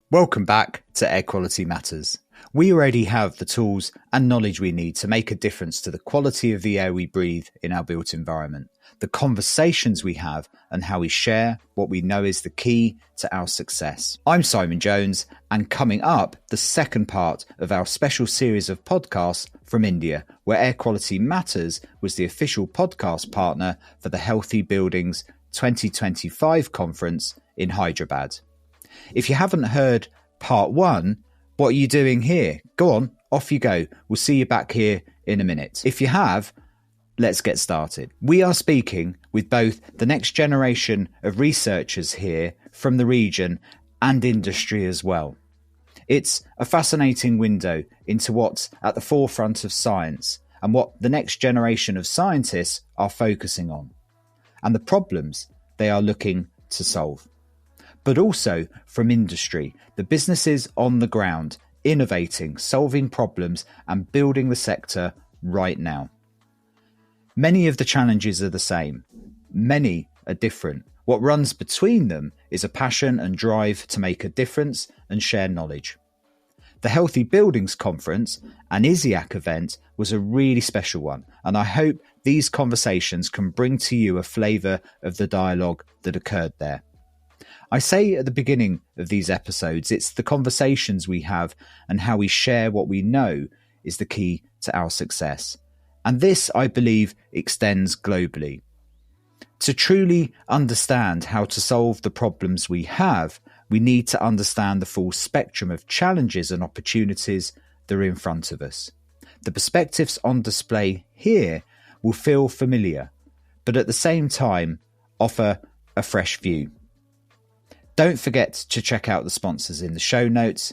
Welcome back to Air Quality Matters. We already have the tools and knowledge we need to make a difference to the quality of the air we breathe in our built environment. The conversations we have and how we share what we know is the key to our success. I'm Simon Jones, and coming up, the second part of our special series of podcasts from India, where Air Quality Matters was the official podcast partner for the Healthy Buildings 2025 conference in Hyderabad. If you haven't heard part one, what are you doing here? Go on, off you go. We'll see you back here in a minute. If you have, let's get started. We are speaking with both the next generation of researchers here from the region and industry as well. It's a fascinating window into what's at the forefront of science and what the next generation of scientists are focusing on, and the problems they are looking to solve. But also from industry, the businesses on the ground, innovating, solving problems and building the sector right now. Many of the challenges are the same. Many are different. What runs between them is a passion and drive to make a difference and share knowledge. The Healthy Buildings Conference, an ISIAC event, was a really special one, and I hope these conversations can bring to you a flavour of the dialogue that occurred there. I say at the beginning of these episodes, it's the conversations we have and how we share what we know is the key to our success. And this, I believe, extends globally. To truly understand how to solve the problems we have, we need to understand the full spectrum of challenges and opportunities that are in front of us. The perspectives on display here will feel familiar, but at the same time offer a fresh view. Don't forget to check out the sponsors in the show notes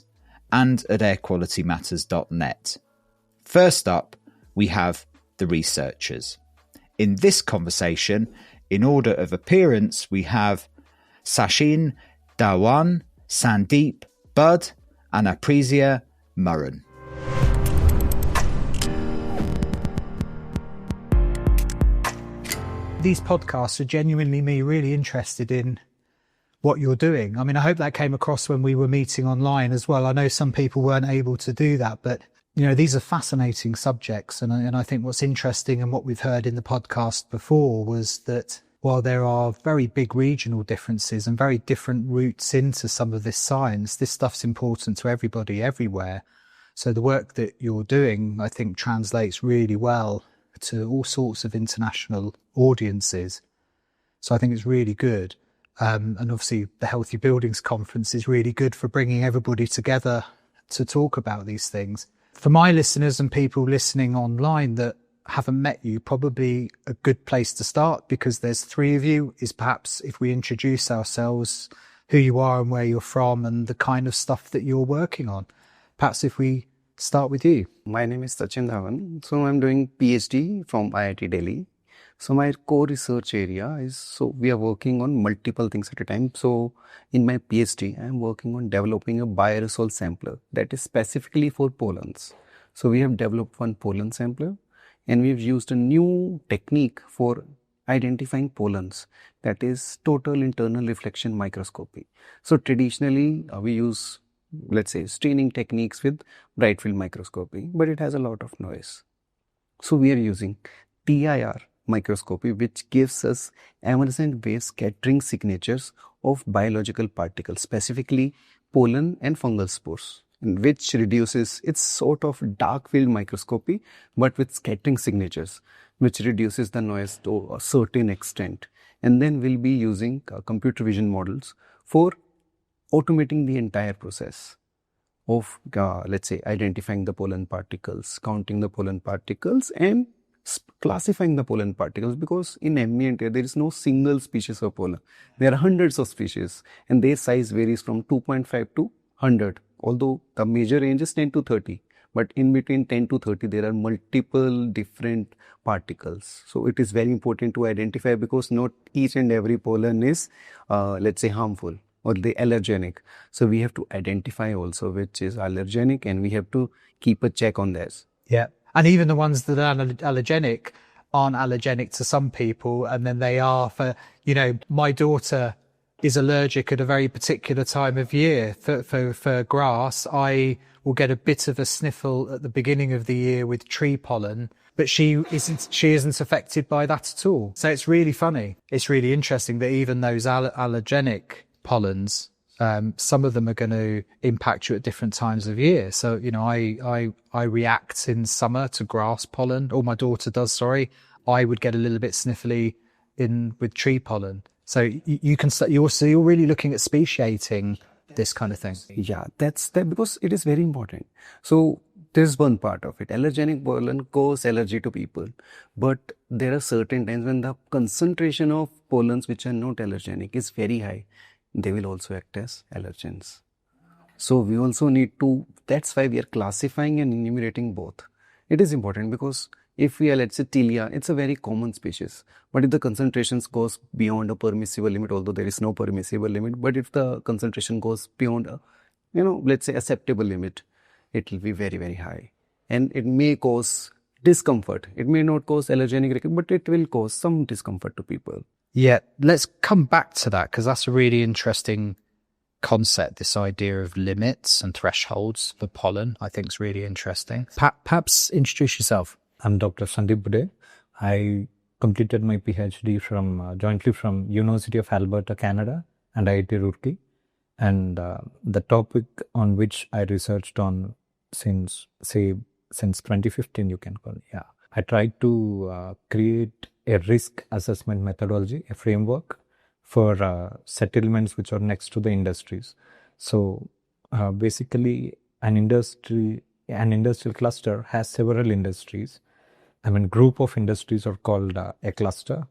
and at airqualitymatters.net. First up, we have the researchers. In this conversation, in order of appearance, we have Sachin Dhawan, Sandeep Bud, and Apriya Murran. These podcasts are genuinely me really interested in what you're doing. I mean, I hope that came across when we were meeting online as well. I know some people weren't able to do that, but you know, these are fascinating subjects. And I think what's interesting and what we've heard in the podcast before was that while there are very big regional differences and very different routes into some of this science, this stuff's important to everybody everywhere. So the work that you're doing, I think, translates really well to all sorts of international audiences. So I think it's really good. And obviously the Healthy Buildings Conference is really good for bringing everybody together to talk about these things. For my listeners and people listening online that haven't met you, probably a good place to start, because there's three of you, is perhaps if we introduce ourselves, who you are and where you're from and the kind of stuff that you're working on. Perhaps if we start with you. My name is Sachin Dhawan. So I'm doing PhD from IIT Delhi. So my core research area is, so we are working on multiple things at a time. So in my PhD, I'm working on developing a bioaerosol sampler that is specifically for pollens. So we have developed one pollen sampler, and we've used a new technique for identifying pollens, that is total internal reflection microscopy. So traditionally we use, let's say, staining techniques with bright field microscopy, but it has a lot of noise. So we are using TIR microscopy, which gives us emergent wave scattering signatures of biological particles, specifically pollen and fungal spores, which reduces, it's sort of dark field microscopy, but with scattering signatures, which reduces the noise to a certain extent. And then we'll be using computer vision models for automating the entire process of, let's say, identifying the pollen particles, counting the pollen particles, and classifying the pollen particles, because in ambient air there is no single species of pollen. There are hundreds of species and their size varies from 2.5 to 100, although the major range is 10 to 30. But in between 10 to 30 there are multiple different particles. So it is very important to identify, because not each and every pollen is let's say harmful or the allergenic. So we have to identify also which is allergenic, and we have to keep a check on this. Yeah. And even the ones that are allergenic aren't allergenic to some people, and then they are for, you know, my daughter is allergic at a very particular time of year. For grass, I will get a bit of a sniffle at the beginning of the year with tree pollen, but she isn't affected by that at all. So it's really funny. It's really interesting that even those allergenic pollens, some of them are going to impact you at different times of year. So, I react in summer to grass pollen, or my daughter does, sorry. I would get a little bit sniffly with tree pollen. So you're really looking at speciating this kind of thing. Yeah, that's that, because it is very important. So there's one part of it. Allergenic pollen cause allergy to people, but there are certain times when the concentration of pollens which are not allergenic is very high. They will also act as allergens. So we also need to, that's why we are classifying and enumerating both. It is important because if we are, let's say, Tilia, it's a very common species. But if the concentrations goes beyond a permissible limit, although there is no permissible limit, but if the concentration goes beyond a, let's say, acceptable limit, it will be very, very high. And it may cause discomfort. It may not cause allergenic reaction, but it will cause some discomfort to people. Yeah, let's come back to that, because that's a really interesting concept, this idea of limits and thresholds for pollen. I think is really interesting. Perhaps introduce yourself. I'm Dr. Sandeep Bude. I completed my PhD jointly from University of Alberta, Canada, and IIT Roorkee. And the topic on which I researched on since 2015, you can call it. Yeah, I tried to create a risk assessment methodology, a framework for settlements which are next to the industries. So basically, an industrial cluster has several industries. Group of industries are called a cluster.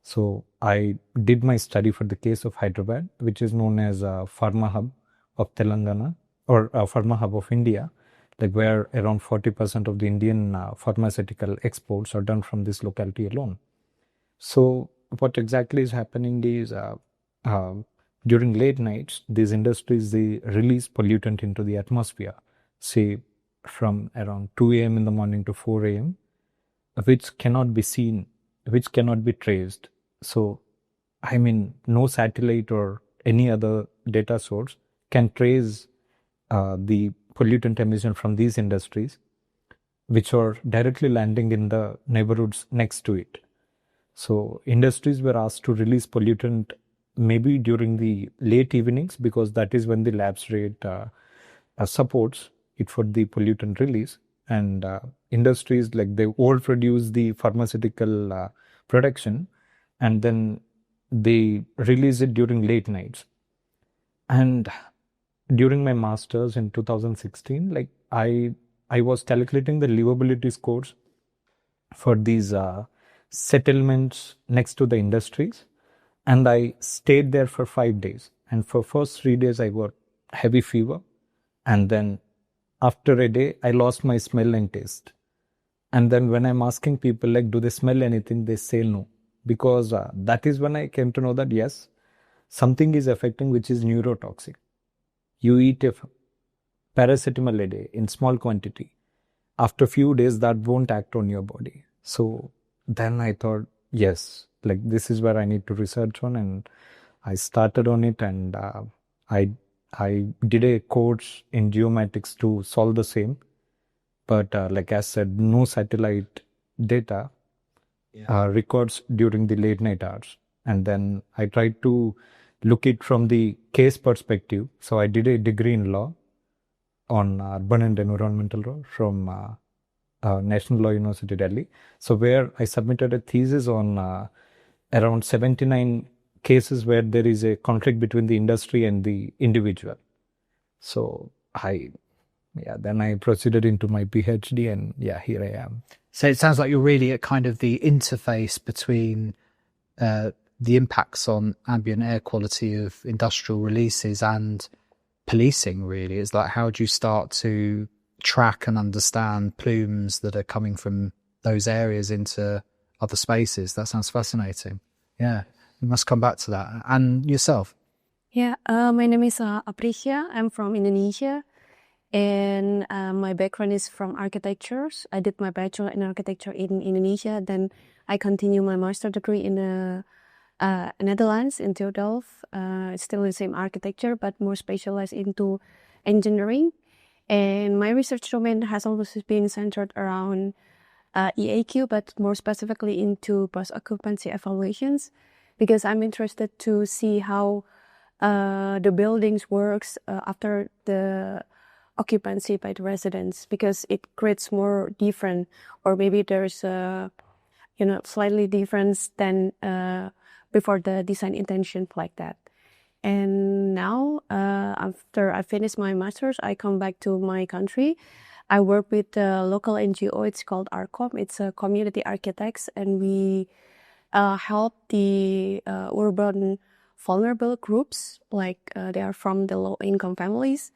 So I did my study for the case of Hyderabad, which is known as a pharma hub of Telangana, or a pharma hub of India, like where around 40% of the Indian pharmaceutical exports are done from this locality alone. So what exactly is happening is during late nights, these industries, they release pollutant into the atmosphere, say from around 2 a.m. in the morning to 4 a.m., which cannot be seen, which cannot be traced. So, no satellite or any other data source can trace the pollutant emission from these industries, which are directly landing in the neighborhoods next to it. So, industries were asked to release pollutant maybe during the late evenings, because that is when the lapse rate supports it for the pollutant release. And industries, like, they overproduce the pharmaceutical production, and then they release it during late nights. And during my master's in 2016, like I was calculating the livability scores for these settlements next to the industries, and I stayed there for 5 days. And for first 3 days, I got heavy fever, and then after a day, I lost my smell and taste. And then when I'm asking people, like, do they smell anything? They say no. Because that is when I came to know that, yes, something is affecting which is neurotoxic. You eat a paracetamol a day in small quantity. After a few days, that won't act on your body. So then I thought, yes, like, this is where I need to research on. And I started on it, and I did a course in geomatics to solve the same. But like I said, no satellite data records during the late night hours. And then I tried to look it from the case perspective. So I did a degree in law on urban and environmental law from National Law University, Delhi. So where I submitted a thesis on around 79 cases where there is a conflict between the industry and the individual. So then I proceeded into my PhD, and here I am. So it sounds like you're really at kind of the interface between the impacts on ambient air quality of industrial releases and policing, really. It's like, how do you start to track and understand plumes that are coming from those areas into other spaces? That sounds fascinating. Yeah, we must come back to that. And yourself? Yeah, my name is Apricia. I'm from Indonesia, and my background is from architecture. I did my bachelor in architecture in Indonesia. Then I continue my master degree in Netherlands, in Tilburg. It's still the same architecture, but more specialized into engineering. And my research domain has always been centered around EAQ, but more specifically into post-occupancy evaluations, because I'm interested to see how the buildings works after the occupancy by the residents, because it creates more different, or maybe there's a slightly difference than before the design intention like that. And now, after I finish my master's, I come back to my country. I work with a local NGO. It's called ARCOM. It's a community architects, and we help the urban vulnerable groups, like they are from the low-income families.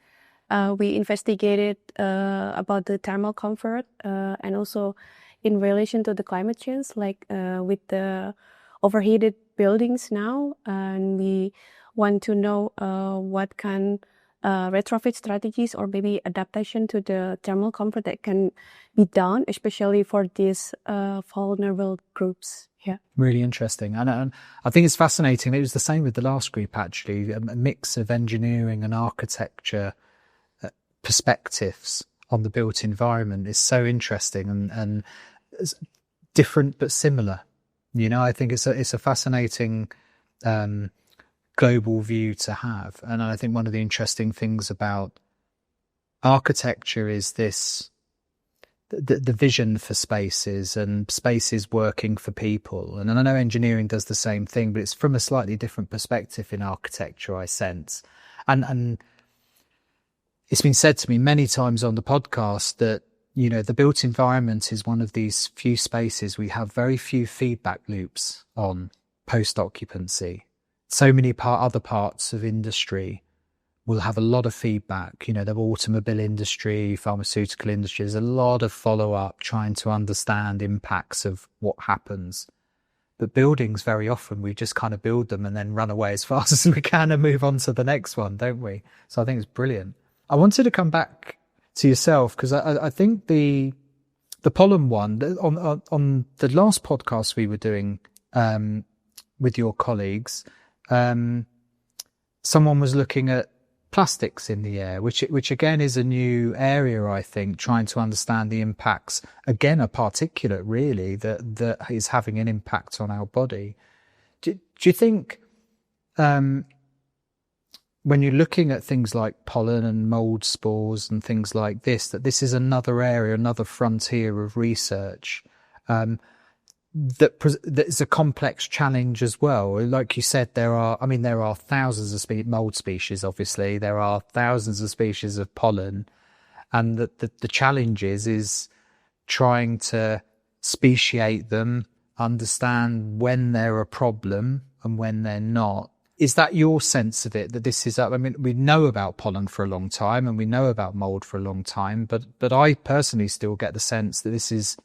We investigated about the thermal comfort and also in relation to the climate change, like with the overheated buildings now, and we want to know what can retrofit strategies or maybe adaptation to the thermal comfort that can be done, especially for these vulnerable groups. Yeah. Really interesting. And I think it's fascinating. It was the same with the last group, actually, a mix of engineering and architecture perspectives on the built environment is so interesting and different but similar. I think it's a fascinating global view to have. And I think one of the interesting things about architecture is this, the vision for spaces and spaces working for people. And I know engineering does the same thing, but it's from a slightly different perspective in architecture, I sense. And it's been said to me many times on the podcast that, the built environment is one of these few spaces we have very few feedback loops on post-occupancy. So many other parts of industry will have a lot of feedback. The automobile industry, pharmaceutical industry, there's a lot of follow-up trying to understand impacts of what happens. But buildings, very often, we just kind of build them and then run away as fast as we can and move on to the next one, don't we? So I think it's brilliant. I wanted to come back to yourself because I think the pollen one, on the last podcast we were doing with your colleagues, someone was looking at plastics in the air, which again is a new area, I think, trying to understand the impacts, again, a particulate really that is having an impact on our body. Do you think when you're looking at things like pollen and mold spores and things like this, that this is another area, another frontier of research that is a complex challenge as well? Like you said, there are thousands of mold species, obviously. There are thousands of species of pollen. And the challenge is trying to speciate them, understand when they're a problem and when they're not. Is that your sense of it, that this is, we know about pollen for a long time and we know about mold for a long time, but I personally still get the sense that this is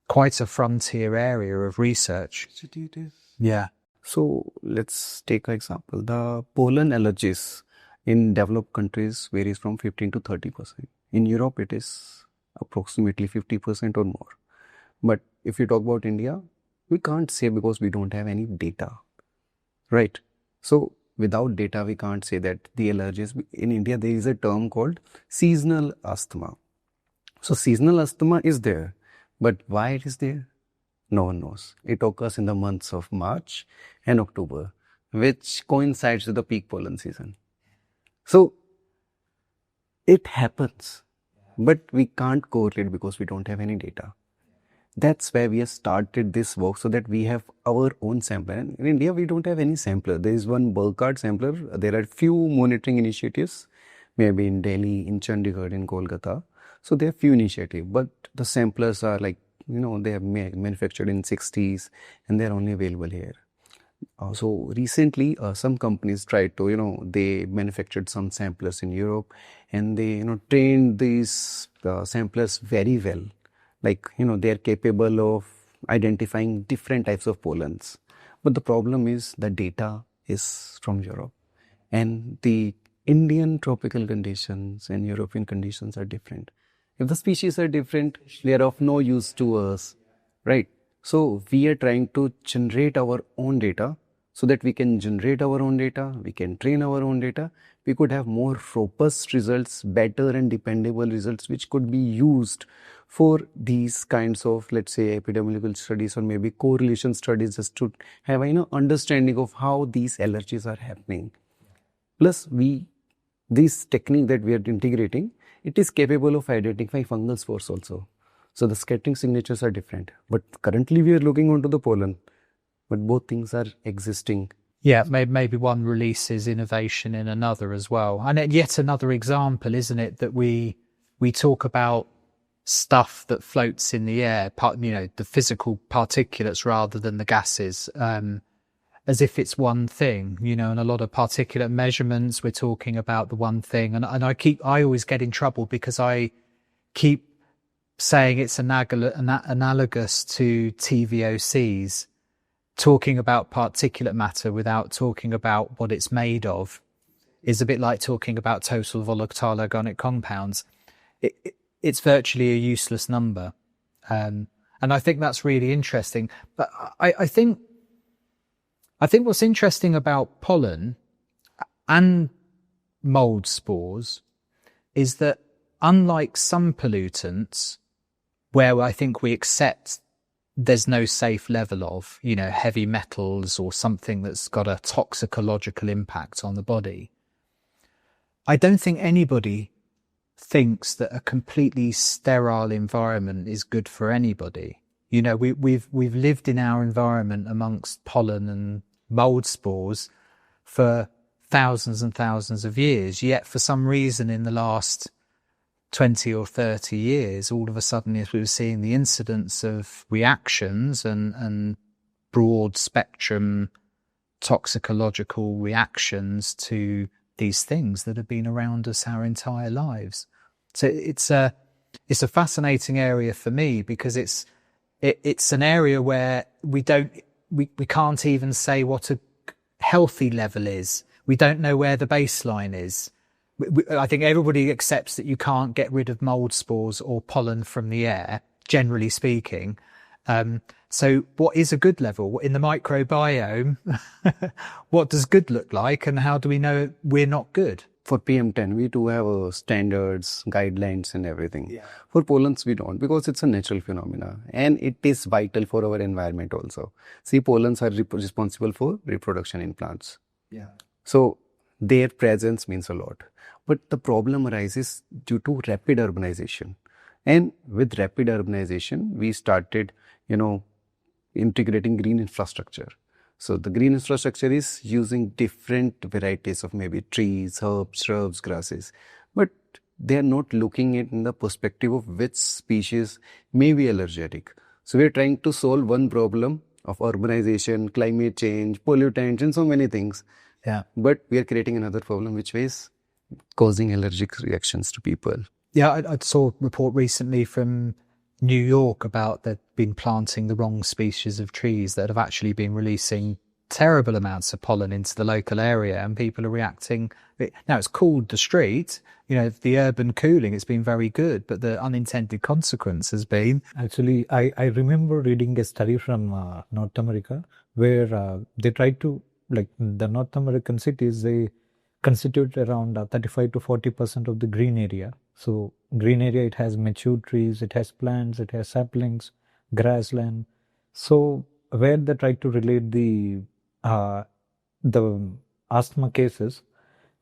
quite a frontier area of research. It is. Yeah. So let's take an example. The pollen allergies in developed countries varies from 15 to 30%. In Europe, it is approximately 50% or more. But if you talk about India, we can't say because we don't have any data, right? So without data, we can't say that the allergies. In India, there is a term called seasonal asthma. So seasonal asthma is there, but why it is there? No one knows. It occurs in the months of March and October, which coincides with the peak pollen season. So it happens, but we can't correlate because we don't have any data. That's why we have started this work, so that we have our own sampler. And in India, we don't have any sampler. There is one Burkhardt sampler. There are few monitoring initiatives, maybe in Delhi, in Chandigarh, in Kolkata. So there are few initiatives, but the samplers are like, they are manufactured in 60s and they're only available here. So recently, some companies tried to, they manufactured some samplers in Europe and they, trained these samplers very well. Like, they are capable of identifying different types of pollens. But the problem is the data is from Europe. And the Indian tropical conditions and European conditions are different. If the species are different, they are of no use to us, right? So we are trying to generate our own data so that we can generate our own data, we can train our own data, we could have more robust results, better and dependable results, which could be used for these kinds of, let's say, epidemiological studies or maybe correlation studies, just to have understanding of how these allergies are happening. Plus, this technique that we are integrating, it is capable of identifying fungal spores also. So the scattering signatures are different. But currently we are looking onto the pollen. But both things are existing. Yeah, maybe one releases innovation in another as well. And yet another example, isn't it, that we talk about stuff that floats in the air, the physical particulates rather than the gases, as if it's one thing, and a lot of particulate measurements, we're talking about the one thing. And I always get in trouble because I keep saying it's analogous to TVOCs. Talking about particulate matter without talking about what it's made of is a bit like talking about total volatile organic compounds. It's virtually a useless number. And I think that's really interesting. But I think what's interesting about pollen and mold spores is that unlike some pollutants, where I think we accept there's no safe level of, heavy metals or something that's got a toxicological impact on the body, I don't think anybody thinks that a completely sterile environment is good for anybody. We've lived in our environment amongst pollen and mold spores for thousands and thousands of years, yet for some reason in the last 20 or 30 years, all of a sudden, as we were seeing the incidence of reactions and broad spectrum toxicological reactions to these things that have been around us our entire lives. So it's a fascinating area for me because it's an area where we can't even say what a healthy level is. We don't know where the baseline is. I think everybody accepts that you can't get rid of mold spores or pollen from the air, generally speaking. So what is a good level? In the microbiome, what does good look like and how do we know we're not good? For PM10, we do have standards, guidelines and everything. Yeah. For pollens, we don't, because it's a natural phenomena and it is vital for our environment also. See, pollens are responsible for reproduction in plants. Yeah. So their presence means a lot. But the problem arises due to rapid urbanization. And with rapid urbanization, we started, integrating green infrastructure. So the green infrastructure is using different varieties of maybe trees, herbs, shrubs, grasses. But they are not looking at in the perspective of which species may be allergenic. So we are trying to solve one problem of urbanization, climate change, pollutants, and so many things. Yeah. But we are creating another problem, which is causing allergic reactions to people. Yeah, I saw a report recently from New York about they've been planting the wrong species of trees that have actually been releasing terrible amounts of pollen into the local area, and people are reacting. Now, it's cooled the street, the urban cooling, it's been very good, but the unintended consequence has been... Actually, I remember reading a study from North America where they tried to, the North American cities, they constitute around 35 to 40% of the green area. So green area, it has mature trees, it has plants, it has saplings, grassland. So where they try to relate the asthma cases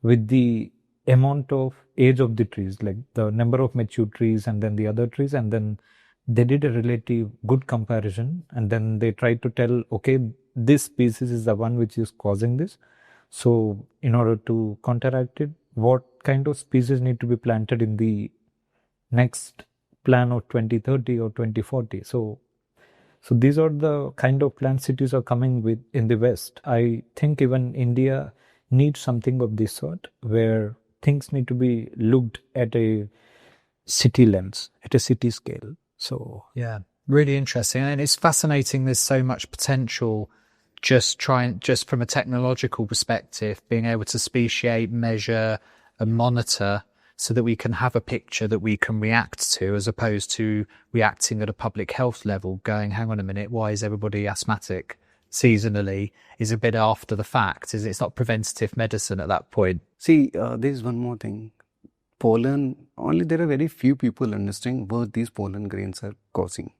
with the amount of age of the trees, like the number of mature trees and then the other trees, and then they did a relative good comparison, and then they tried to tell, okay, this species is the one which is causing this. So in order to counteract it, what kind of species need to be planted in the next plan of 2030 or 2040? So these are the kind of plant cities are coming with in the West. I think even India needs something of this sort, where things need to be looked at a city lens, at a city scale. So yeah, really interesting. And it's fascinating. There's so much potential just from a technological perspective, being able to speciate, measure and monitor so that we can have a picture that we can react to, as opposed to reacting at a public health level, going, hang on a minute, why is everybody asthmatic? seasonally is a bit after the fact. It's not preventative medicine at that point. See, there is one more thing. Pollen, only there are very few people understanding what these pollen grains are causing.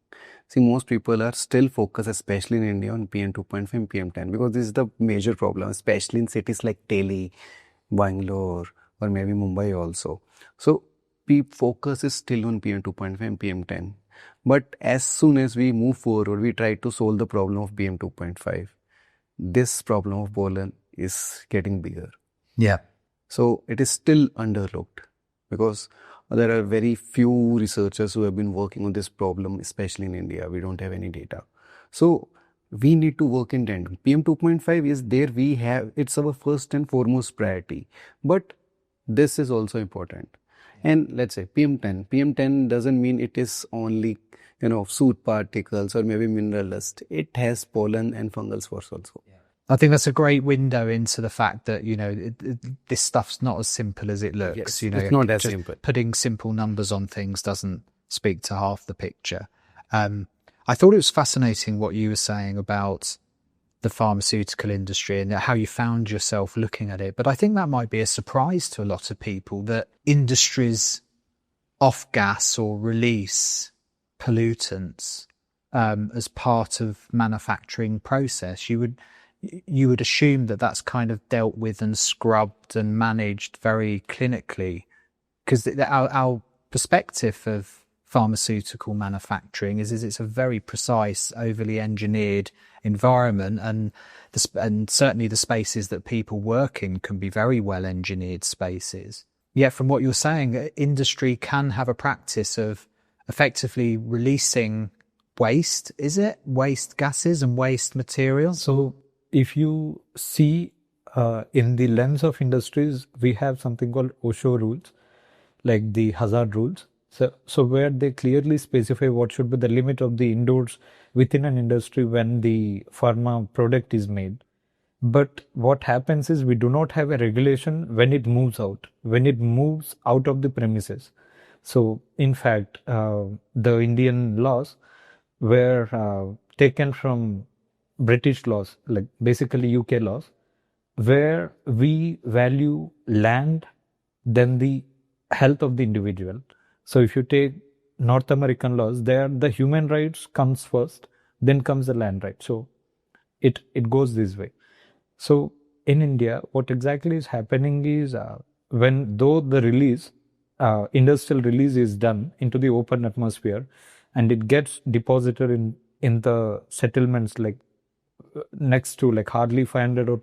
See, most people are still focused, especially in India, on PM 2.5 and PM 10 because this is the major problem, especially in cities like Delhi, Bangalore, or maybe Mumbai also. So, focus is still on PM 2.5 and PM 10. But as soon as we move forward, we try to solve the problem of PM 2.5. This problem of pollen is getting bigger. Yeah. So, it is still underlooked because there are very few researchers who have been working on this problem, especially in India. We don't have any data. So, we need to work in tandem. PM 2.5 is there, it's our first and foremost priority. But this is also important. And let's say PM 10. PM 10 doesn't mean it is only, soot particles or maybe mineral dust. It has pollen and fungal spores also. I think that's a great window into the fact that, this stuff's not as simple as it looks. Yes, it's not as just simple. Putting simple numbers on things doesn't speak to half the picture. I thought it was fascinating what you were saying about the pharmaceutical industry and how you found yourself looking at it. But I think that might be a surprise to a lot of people that industries off-gas or release pollutants as part of manufacturing process. You would assume that that's kind of dealt with and scrubbed and managed very clinically, because our perspective of pharmaceutical manufacturing is it's a very precise, overly engineered environment, and certainly the spaces that people work in can be very well engineered spaces. Yet from what you're saying, industry can have a practice of effectively releasing waste, is it? Waste gases and waste materials? So if you see in the lens of industries, we have something called OSHO rules, like the hazard rules. So where they clearly specify what should be the limit of the indoors within an industry when the pharma product is made. But what happens is we do not have a regulation when it moves out of the premises. So in fact, the Indian laws were taken from British laws, like basically UK laws, where we value land than the health of the individual. So if you take North American laws, there the human rights comes first, then comes the land right. So it goes this way. So in India, what exactly is happening is though the release, industrial release is done into the open atmosphere, and it gets deposited in the settlements like next to like hardly 500 or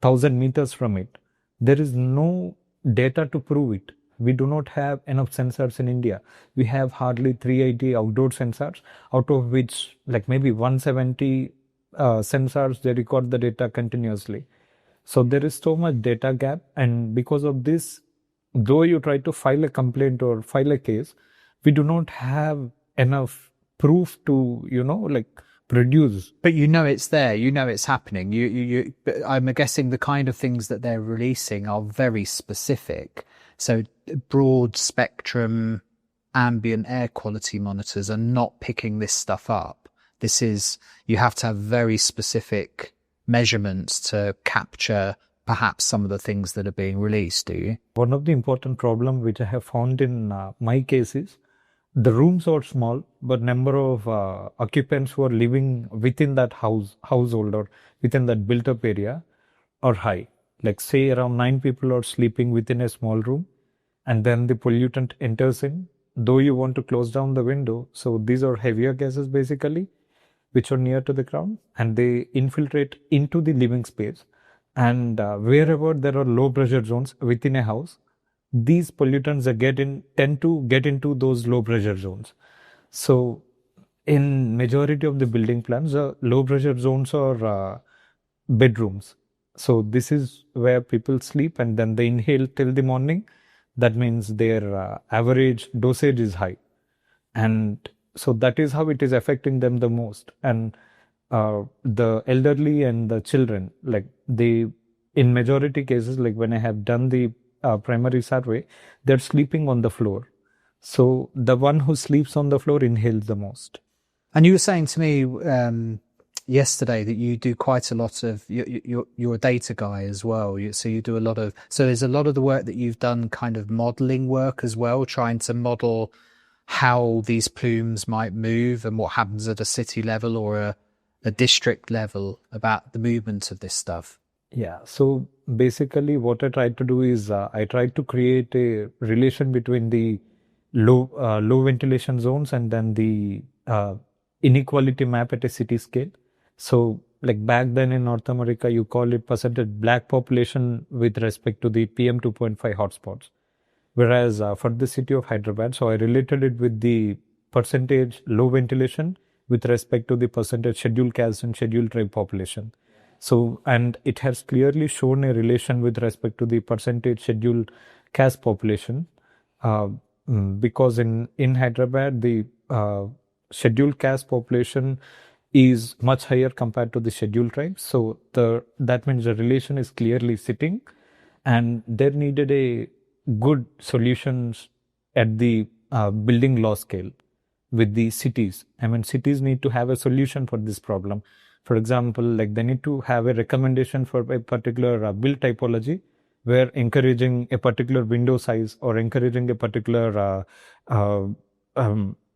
1000 meters from it, there is no data to prove it. We do not have enough sensors in India. We have hardly 380 outdoor sensors, out of which like maybe 170 sensors, they record the data continuously. So there is so much data gap, and because of this, though you try to file a complaint or file a case, we do not have enough proof to, produce. But it's there, it's happening. I'm guessing the kind of things that they're releasing are very specific. So broad spectrum ambient air quality monitors are not picking this stuff up. You have to have very specific measurements to capture perhaps some of the things that are being released, do you? One of the important problems which I have found in my case is the rooms are small, but number of occupants who are living within that household or within that built up area are high. Like say around 9 people are sleeping within a small room, and then the pollutant enters in, though you want to close down the window. So these are heavier gases basically, which are near to the ground, and they infiltrate into the living space. And wherever there are low pressure zones within a house, these pollutants tend to get into those low pressure zones. So in majority of the building plans, low pressure zones are bedrooms. So this is where people sleep and then they inhale till the morning. That means their average dosage is high. And so that is how it is affecting them the most. And the elderly and the children, in majority cases, like when I have done the primary survey, they're sleeping on the floor. So the one who sleeps on the floor inhales the most. And you were saying to me yesterday that you do quite a lot of, you're a data guy as well. So you do a lot of, so there's a lot of the work that you've done kind of modeling work as well, trying to model how these plumes might move and what happens at a city level or a district level about the movement of this stuff. Yeah. So basically what I tried to do is I tried to create a relation between the low ventilation zones and then the inequality map at a city scale. So like back then in North America, you call it percentage black population with respect to the PM 2.5 hotspots. Whereas for the city of Hyderabad, so I related it with the percentage low ventilation with respect to the percentage scheduled caste and scheduled tribe population. So, and it has clearly shown a relation with respect to the percentage scheduled caste population, because in Hyderabad, the scheduled caste population is much higher compared to the scheduled tribes. So that means the relation is clearly sitting, and there needed a good solutions at the building law scale with the cities. I mean, cities need to have a solution for this problem. For example, like they need to have a recommendation for a particular build typology, where encouraging a particular window size or encouraging a particular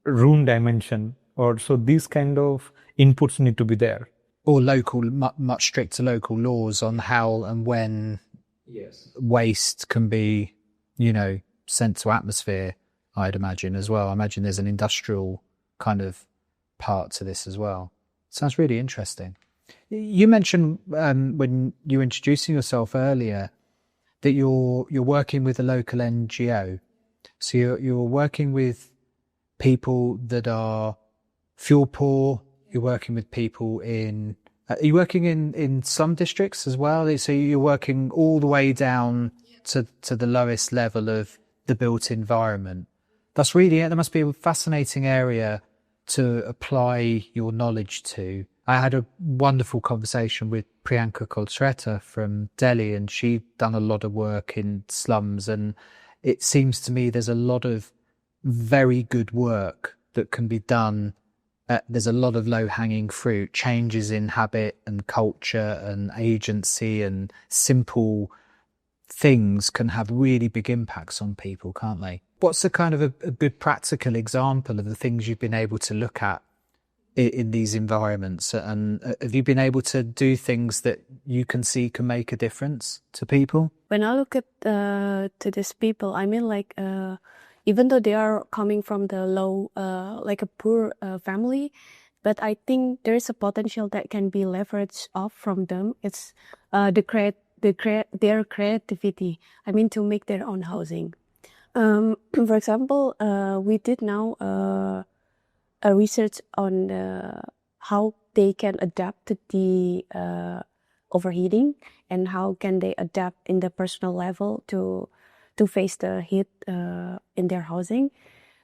room dimension, or so these kind of inputs need to be there. Or local, much stricter local laws on how and when waste can be, sent to atmosphere, I'd imagine as well. I imagine there's an industrial kind of part to this as well. Sounds really interesting. You mentioned when you were introducing yourself earlier that you're working with a local NGO. So you're working with people that are fuel poor. You're working with people in. Are you working in some districts as well? So you're working all the way down to the lowest level of the built environment. That must be a fascinating area to apply your knowledge to. I had a wonderful conversation with Priyanka Koltreta from Delhi, and she'd done a lot of work in slums, and it seems to me there's a lot of very good work that can be done. There's a lot of low-hanging fruit, changes in habit and culture and agency, and simple things can have really big impacts on people, can't they? What's a kind of a good practical example of the things you've been able to look at in these environments? And have you been able to do things that you can see can make a difference to people? When I look at to these people, I mean, like, even though they are coming from the low, like a poor family, but I think there is a potential that can be leveraged off from them. It's their creativity. I mean, to make their own housing. For example, we did now a research on how they can adapt to the overheating, and how can they adapt in the personal level to face the heat in their housing.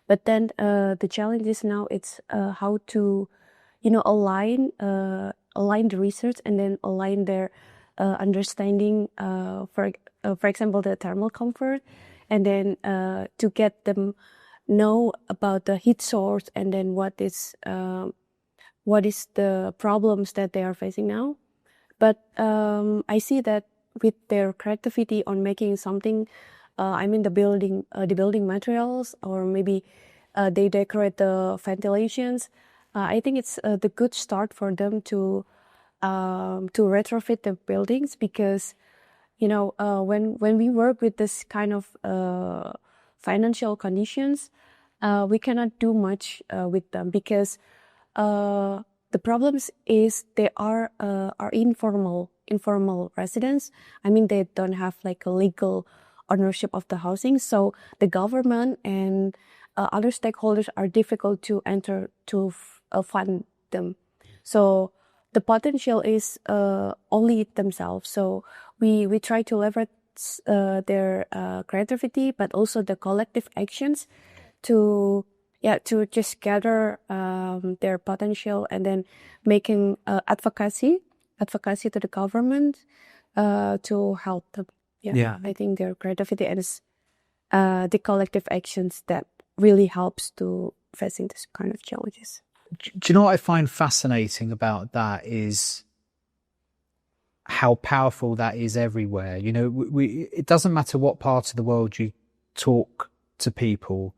But then the challenge is now it's how to, align the research and then align their understanding, for example, the thermal comfort, and then to get them know about the heat source, and then what is the problems that they are facing now. But I see that with their creativity on making something, the building materials, or maybe they decorate the ventilations. I think it's the good start for them to retrofit the buildings, because when we work with this kind of financial conditions, we cannot do much with them, because the problems is they are informal residents. I mean, they don't have like a legal ownership of the housing, so the government and other stakeholders are difficult to enter to fund them. So the potential is only themselves. So we try to leverage their creativity, but also the collective actions to just gather their potential, and then making advocacy to the government to help them. Yeah. I think their creativity and the collective actions that really helps to facing this kind of challenges. Do you know what I find fascinating about that is how powerful that is everywhere. You know, it doesn't matter what part of the world you talk to people,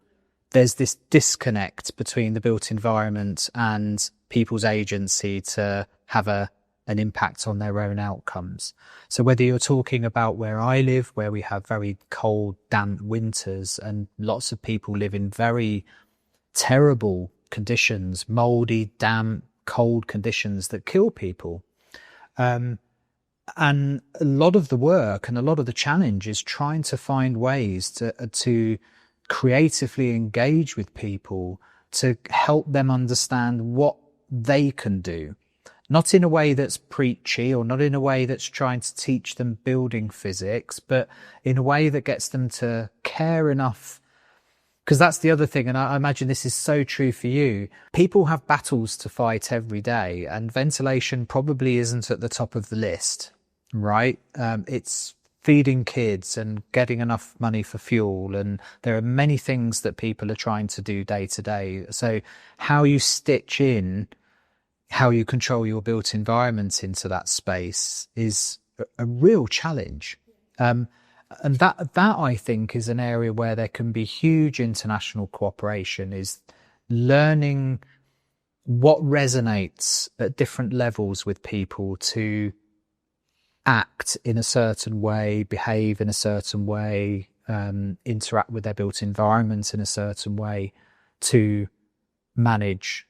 there's this disconnect between the built environment and people's agency to have an impact on their own outcomes. So whether you're talking about where I live, where we have very cold, damp winters, and lots of people live in very terrible conditions, moldy, damp, cold conditions that kill people. And a lot of the work and a lot of the challenge is trying to find ways to creatively engage with people, to help them understand what they can do. Not in a way that's preachy or not in a way that's trying to teach them building physics, but in a way that gets them to care enough. Because that's the other thing, and I imagine this is so true for you. People have battles to fight every day, and ventilation probably isn't at the top of the list, right? It's feeding kids and getting enough money for fuel, and there are many things that people are trying to do day to day. So how you stitch in how you control your built environment into that space is a real challenge. And that I think is an area where there can be huge international cooperation, is learning what resonates at different levels with people to act in a certain way, behave in a certain way, interact with their built environment in a certain way to manage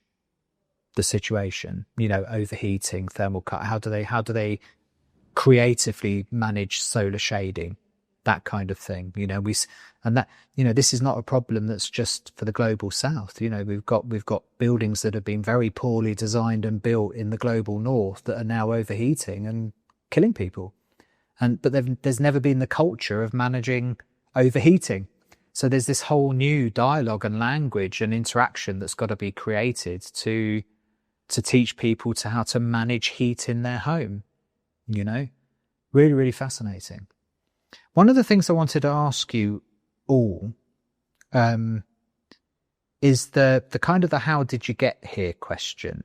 the situation, you know, overheating, thermal cut. How do they creatively manage solar shading, that kind of thing? You know, this is not a problem that's just for the global south. You know, we've got buildings that have been very poorly designed and built in the global north that are now overheating and killing people. But there's never been the culture of managing overheating. So there's this whole new dialogue and language and interaction that's got to be created to teach people to how to manage heat in their home. You know, really, really fascinating. One of the things I wanted to ask you all is the kind of the how did you get here question.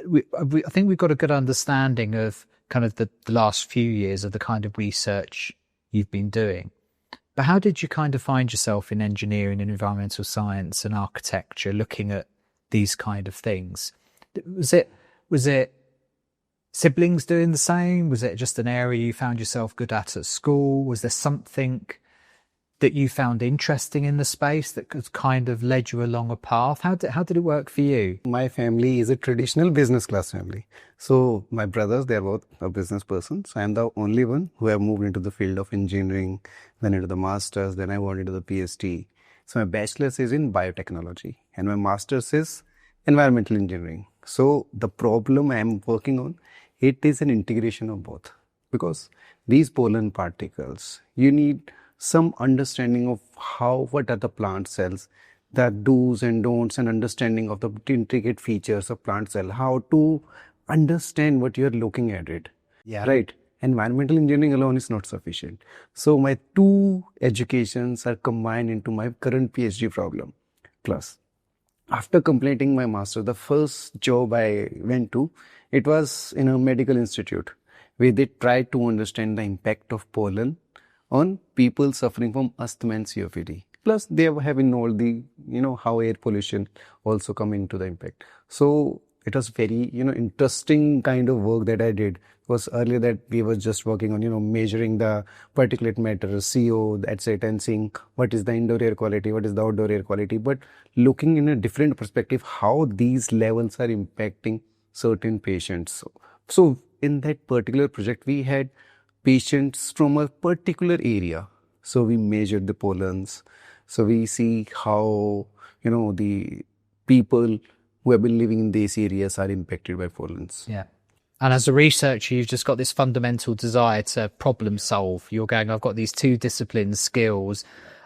I think we've got a good understanding of kind of the last few years of the kind of research you've been doing. But how did you kind of find yourself in engineering and environmental science and architecture, looking at these kind of things? Was it siblings doing the same? Was it just an area you found yourself good at school? Was there something that you found interesting in the space that could kind of led you along a path? How did it work for you? My family is a traditional business class family. So my brothers, they're both a business person. So I'm the only one who have moved into the field of engineering, then into the master's, then I went into the PhD. So my bachelor's is in biotechnology and my master's is environmental engineering. So the problem I'm working on, it is an integration of both, because these pollen particles, you need some understanding of what are the plant cells, the do's and don'ts, and understanding of the intricate features of plant cell, how to understand what you're looking at it. Yeah. Right. Environmental engineering alone is not sufficient. So my two educations are combined into my current PhD problem. Plus, after completing my master, the first job I went to, it was in a medical institute where they tried to understand the impact of pollen on people suffering from asthma and COPD. Plus, they have involved the, how air pollution also come into the impact. So it was very, interesting kind of work that I did. Because earlier that we were just working on, measuring the particulate matter, CO, that's it, and seeing what is the indoor air quality, what is the outdoor air quality, but looking in a different perspective, how these levels are impacting certain patients. So in that particular project, we had patients from a particular area. So we measured the pollens. So we see how, the people who have been living in these areas are impacted by pollens. Yeah. And as a researcher, you've just got this fundamental desire to problem solve. You're going, I've got these two discipline skills.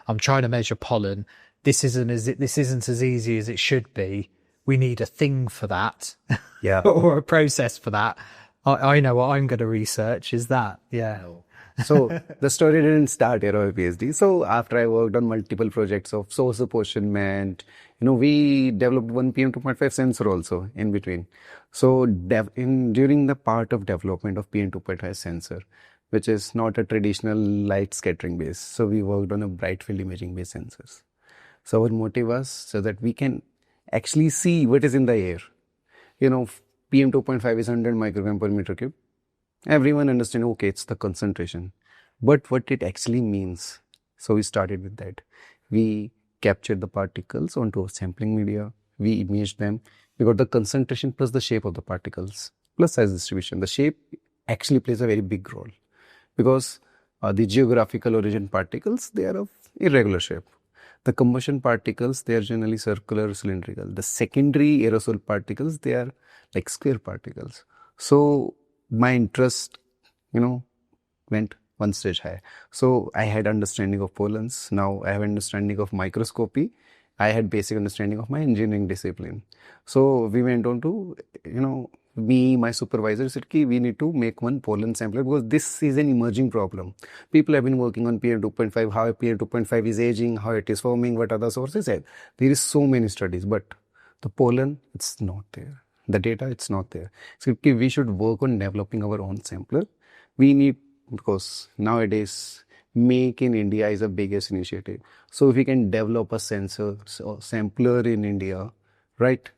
I'm trying to measure pollen. This isn't as easy as it should be. We need a thing for that. Yeah. Or a process for that. I know what I'm going to research is that. Yeah. So the story didn't start here on PhD. So after I worked on multiple projects of source apportionment, we developed one PM 2.5 sensor also in between. So during the part of development of PM 2.5 sensor, which is not a traditional light scattering base. So we worked on a bright field imaging based sensors. So our motive was so that we can actually see what is in the air. PM 2.5 is 100 microgram per meter cube. Everyone understands, okay, it's the concentration. But what it actually means. So we started with that. We captured the particles onto a sampling media. We imaged them. We got the concentration plus the shape of the particles, plus size distribution. The shape actually plays a very big role because the geographical origin particles, they are of irregular shape. The combustion particles, they are generally circular, cylindrical. The secondary aerosol particles, they are like square particles. So my interest, went one stage higher. So I had understanding of pollens. Now I have understanding of microscopy. I had basic understanding of my engineering discipline. So we went on to, my supervisor said, we need to make one pollen sampler because this is an emerging problem. People have been working on PM 2.5, how PM 2.5 is aging, how it is forming, what other sources have. There is so many studies, but the pollen, it's not there. The data, it's not there. So we should work on developing our own sampler. We need, because nowadays, Make in India is the biggest initiative. So if we can develop a sensor or sampler in India, right,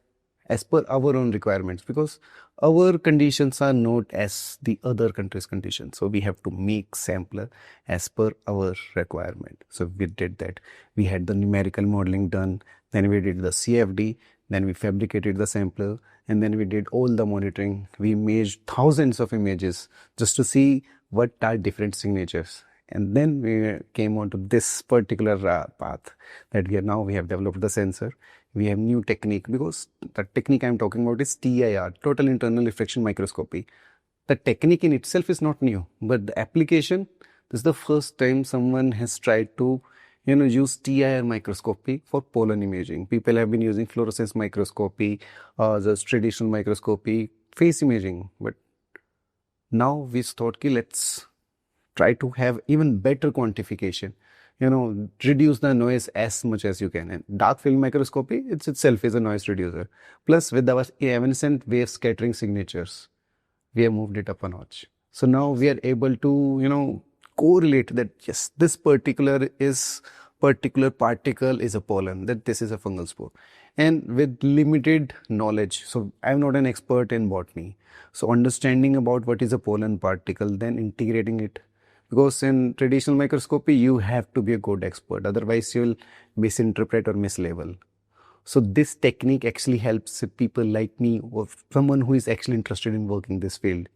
as per our own requirements, because our conditions are not as the other countries' conditions. So we have to make sampler as per our requirement. So we did that. We had the numerical modeling done. Then we did the CFD. Then we fabricated the sampler. And then we did all the monitoring. We imaged thousands of images just to see what are different signatures. And then we came on to this particular path that now we have developed the sensor. We have new technique because the technique I'm talking about is TIR, total internal reflection microscopy. The technique in itself is not new, but the application, this is the first time someone has tried to use TIR microscopy for pollen imaging. People have been using fluorescence microscopy, the traditional microscopy, face imaging. But now we thought, let's try to have even better quantification. Reduce the noise as much as you can. And dark field microscopy, it itself is a noise reducer. Plus with our evanescent wave scattering signatures, we have moved it up a notch. So now we are able to, correlate that, yes, this particular particle is a pollen, that this is a fungal spore. And with limited knowledge, so I'm not an expert in botany. So understanding about what is a pollen particle, then integrating it. Because in traditional microscopy, you have to be a good expert. Otherwise, you'll misinterpret or mislabel. So this technique actually helps people like me or someone who is actually interested in working this field.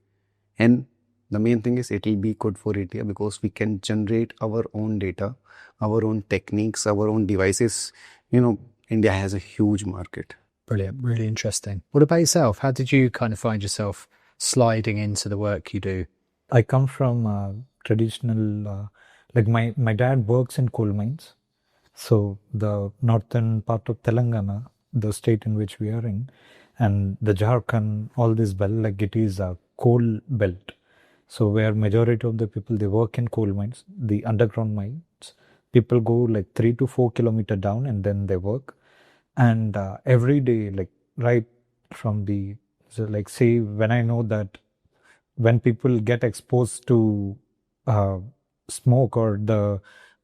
And the main thing is it will be good for India because we can generate our own data, our own techniques, our own devices. India has a huge market. Brilliant. Really interesting. What about yourself? How did you kind of find yourself sliding into the work you do? I come from traditional, like my dad works in coal mines. So the northern part of Telangana, the state in which we are in, and the Jharkhand, all this belt, like it is a coal belt. So where majority of the people, they work in coal mines, the underground mines. People go like 3 to 4 kilometers down and then they work. And every day, like right from say when I know that when people get exposed to smoke or the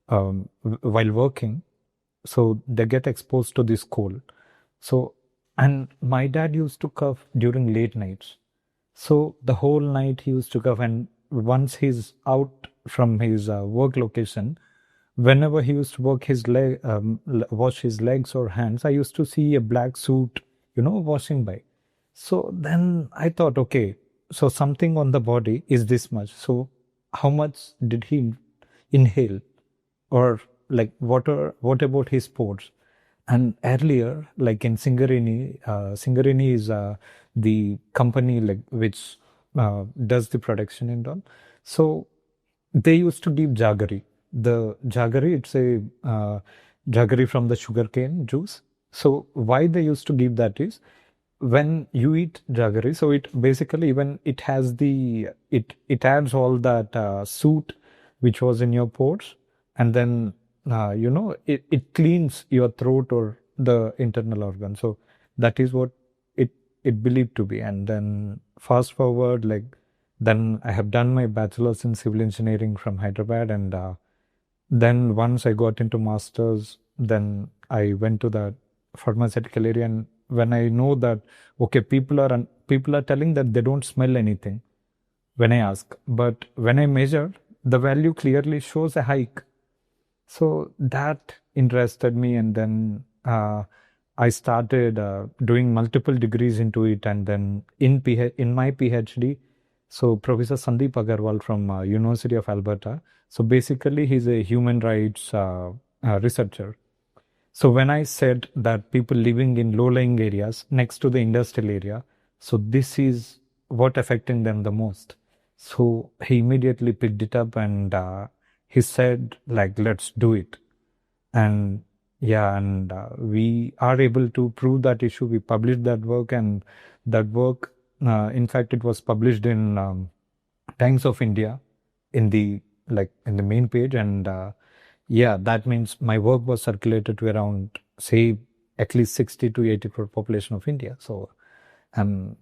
while working, so they get exposed to this coal. So, and my dad used to cough during late nights. So the whole night he used to cough, and once he's out from his work location, whenever he used to work his wash his legs or hands, I used to see a black suit, washing by. So then I thought, okay, so something on the body is this much. So how much did he inhale? Or like what about his sports? And earlier, like in Singarini, Singarini is the company like which does the production and all. So they used to give jaggery. The jaggery, it's a jaggery from the sugarcane juice. So why they used to give that is when you eat jaggery, so it basically when it has it adds all that soot which was in your pores, and then it cleans your throat or the internal organ. So that is what it believed to be. And then fast forward, like then I have done my bachelor's in civil engineering from Hyderabad, and then once I got into master's, then I went to the pharmaceutical area. And when I know that, okay, people are telling that they don't smell anything when I ask, but when I measure, the value clearly shows a hike. So that interested me, and then I started doing multiple degrees into it. And then in my PhD, so Professor Sandeep Agarwal from University of Alberta. So basically, he's a human rights researcher. So when I said that people living in low-lying areas next to the industrial area, so this is what affecting them the most. So he immediately picked it up, and he said, like, let's do it. And yeah, and we are able to prove that issue. We published that work, and that work, in fact, it was published in Times of India in the main page. And yeah, that means my work was circulated to around, say, at least 60 to 80 crore population of India. So I'm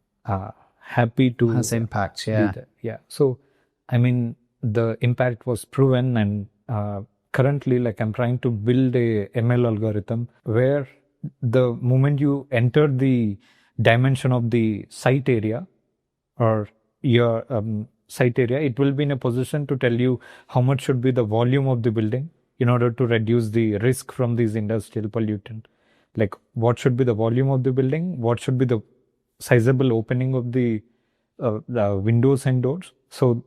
happy to has impact. Yeah. Yeah. So I mean, the impact was proven, and currently, like, I'm trying to build a ML algorithm where the moment you enter the dimension of the site area or your site area, it will be in a position to tell you how much should be the volume of the building in order to reduce the risk from these industrial pollutant. Like, what should be the volume of the building? What should be the sizable opening of the windows and doors? So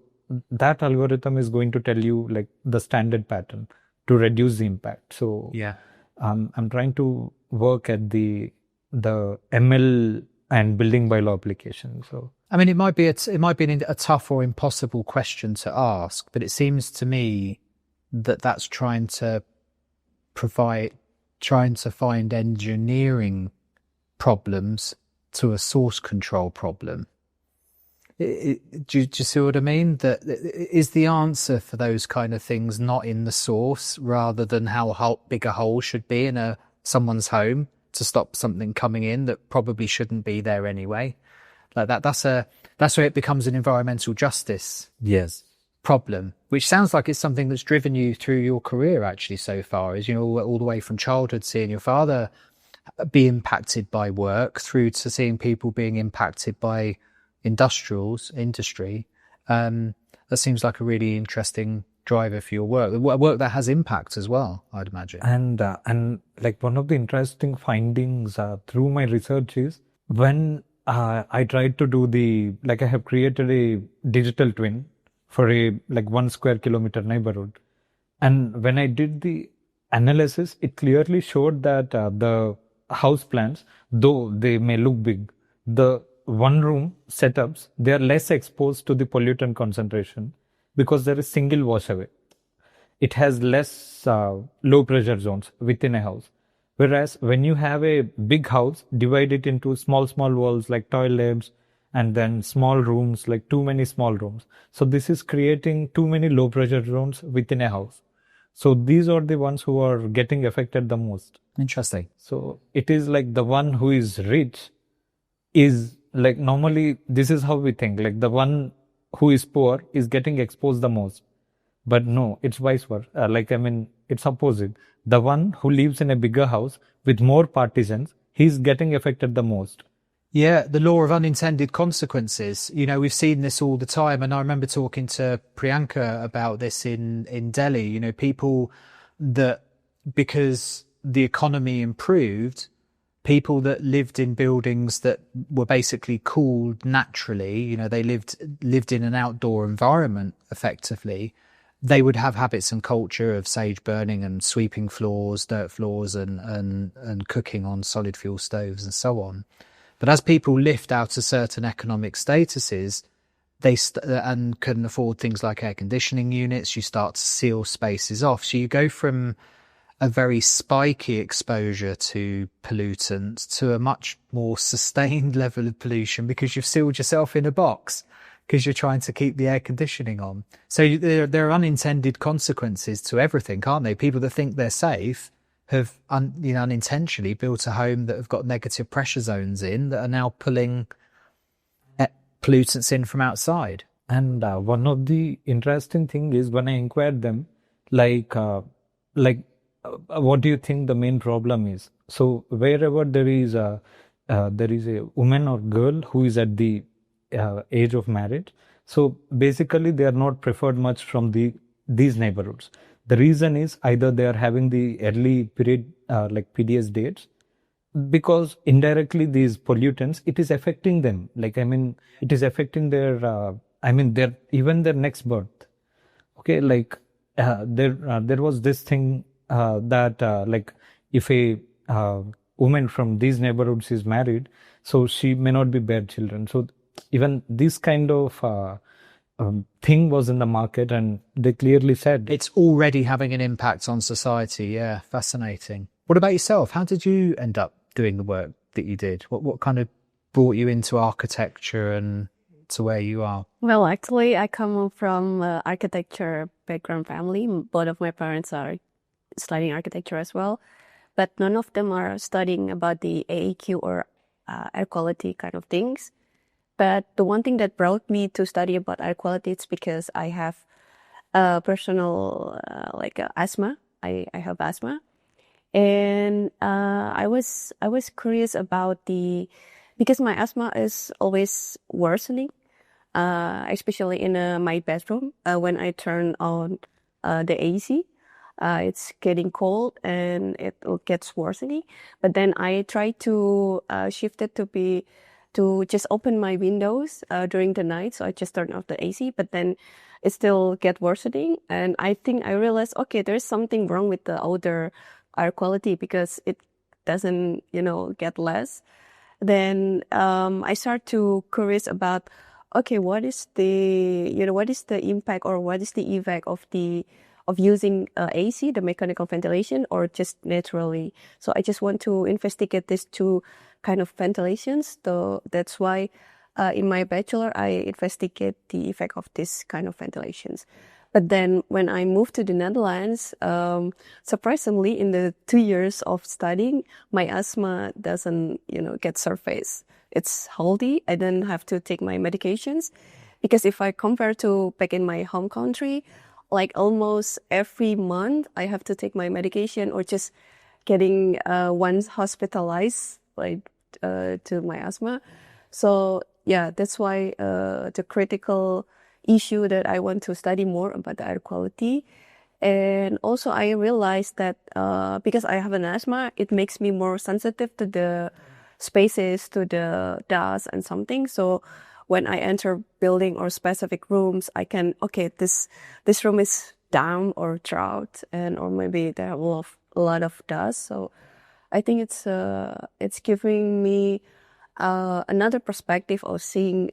that algorithm is going to tell you, like, the standard pattern to reduce the impact. So yeah, I'm trying to work at the ML and building bylaw application. So I mean, it might be a tough or impossible question to ask, but it seems to me that that's trying to find engineering problems to a source control problem. Do you see what I mean? That is the answer for those kind of things not in the source, rather than how big a hole should be in someone's home to stop something coming in that probably shouldn't be there anyway. Like that. That's where it becomes an environmental justice problem, which sounds like it's something that's driven you through your career actually so far. Is, all the way from childhood, seeing your father be impacted by work through to seeing people being impacted by industry. That seems like a really interesting driver for your work that has impact as well, I'd imagine. And like, one of the interesting findings through my research is when I tried to do I have created a digital twin for a 1 square kilometer neighborhood, and when I did the analysis, it clearly showed that the house plants, though they may look big, the one room setups, they are less exposed to the pollutant concentration because there is single wash away. It has less low pressure zones within a house. Whereas when you have a big house, divide it into small walls like toilets, and then small rooms, like too many small rooms. So this is creating too many low pressure zones within a house. So these are the ones who are getting affected the most. Interesting. So it is like the one who is rich is, like, normally this is how we think, like the one who is poor is getting exposed the most. But no, it's vice versa. It's opposite. The one who lives in a bigger house with more partisans, he's getting affected the most. Yeah, the law of unintended consequences. We've seen this all the time. And I remember talking to Priyanka about this in Delhi. People that, because the economy improved, people that lived in buildings that were basically cooled naturally, they lived in an outdoor environment effectively, they would have habits and culture of sage burning and sweeping floors, dirt floors, and cooking on solid fuel stoves and so on. But as people lift out to certain economic statuses, and can afford things like air conditioning units, you start to seal spaces off. So you go from a very spiky exposure to pollutants to a much more sustained level of pollution because you've sealed yourself in a box. because you're trying to keep the air conditioning on. So there are unintended consequences to everything, aren't they? People that think they're safe have unintentionally built a home that have got negative pressure zones in that are now pulling pollutants in from outside. And one of the interesting thing is when I inquired them, what do you think the main problem is? So wherever there is a woman or girl who is at the age of marriage, so basically they are not preferred much from these neighborhoods. The reason is either they are having the early period PDS dates, because indirectly these pollutants, it is affecting them. It is affecting their even their next birth. Okay, there was this thing that if a woman from these neighborhoods is married, so she may not be bear children. So even this kind of thing was in the market, and they clearly said it's already having an impact on society. Yeah, fascinating. What about yourself? How did you end up doing the work that you did? What kind of brought you into architecture and to where you are? Well, actually, I come from architecture background family. Both of my parents are studying architecture as well, but none of them are studying about the AAQ or air quality kind of things. But the one thing that brought me to study about air quality is because I have personal asthma. I have asthma, and I was curious about because my asthma is always worsening, especially in my bedroom when I turn on the AC. It's getting cold and it gets worsening. But then I try to shift it to just open my windows during the night. So I just turn off the AC, but then it still get worsening. And I think I realized, okay, there's something wrong with the outer air quality because it doesn't, get less. Then I start to curious about, okay, what is the impact or what is the effect of using AC, the mechanical ventilation, or just naturally. So I just want to investigate these two kind of ventilations. So that's why in my bachelor, I investigate the effect of this kind of ventilations. But then when I moved to the Netherlands, surprisingly, in the 2 years of studying, my asthma doesn't, get surface. It's healthy. I don't have to take my medications, because if I compare to back in my home country, like almost every month I have to take my medication or just getting once hospitalized to my asthma. So yeah, that's why the critical issue that I want to study more about the air quality. And also I realized that because I have an asthma, it makes me more sensitive to the spaces, to the dust and something. So when I enter building or specific rooms, I can, okay, this room is down or drought, or maybe there are a lot of dust. So I think it's giving me another perspective of seeing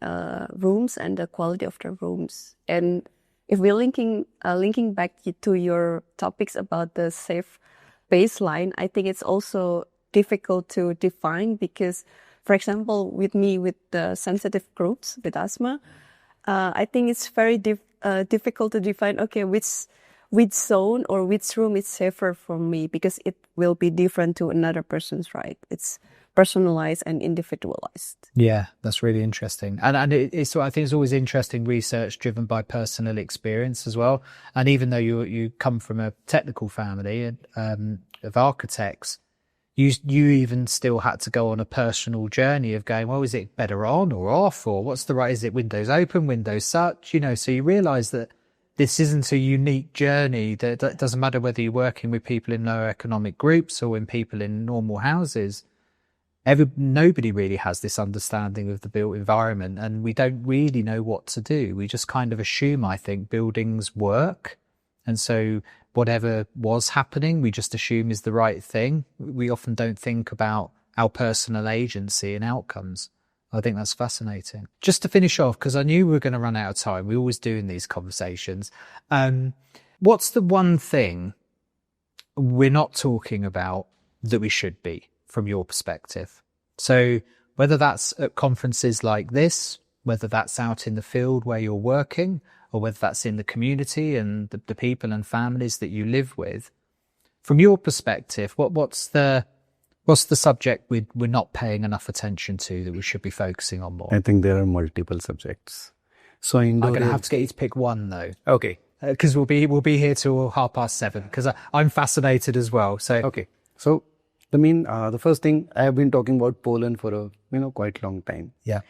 rooms and the quality of the rooms. And if we're linking back to your topics about the safe baseline, I think it's also difficult to define because, for example, with the sensitive groups with asthma, I think it's very difficult to define, okay, which zone or which room is safer for me, because it will be different to another person's, right? It's personalized and individualized. Yeah, that's really interesting. And I think it's always interesting research driven by personal experience as well. And even though you come from a technical family of architects, you even still had to go on a personal journey of going, well, is it better on or off, or what's the right, is it windows open, windows such, so you realize that this isn't a unique journey, that it doesn't matter whether you're working with people in lower economic groups or in people in normal houses. Nobody really has this understanding of the built environment, and we don't really know what to do. We just kind of assume, I think, buildings work. And so whatever was happening, we just assume is the right thing. We often don't think about our personal agency and outcomes. I think that's fascinating. Just to finish off, because I knew we were going to run out of time. We always do in these conversations. What's the one thing we're not talking about that we should be, from your perspective? So whether that's at conferences like this, whether that's out in the field where you're working or whether that's in the community and the people and families that you live with. From your perspective, what's the subject we're not paying enough attention to that we should be focusing on more? I think there are multiple subjects. So I'm going to have to get you to pick one though. Okay. Because we'll be here till 7:30. Because I'm fascinated as well. So Okay. So the first thing, I have been talking about pollen for a quite long time. yeah,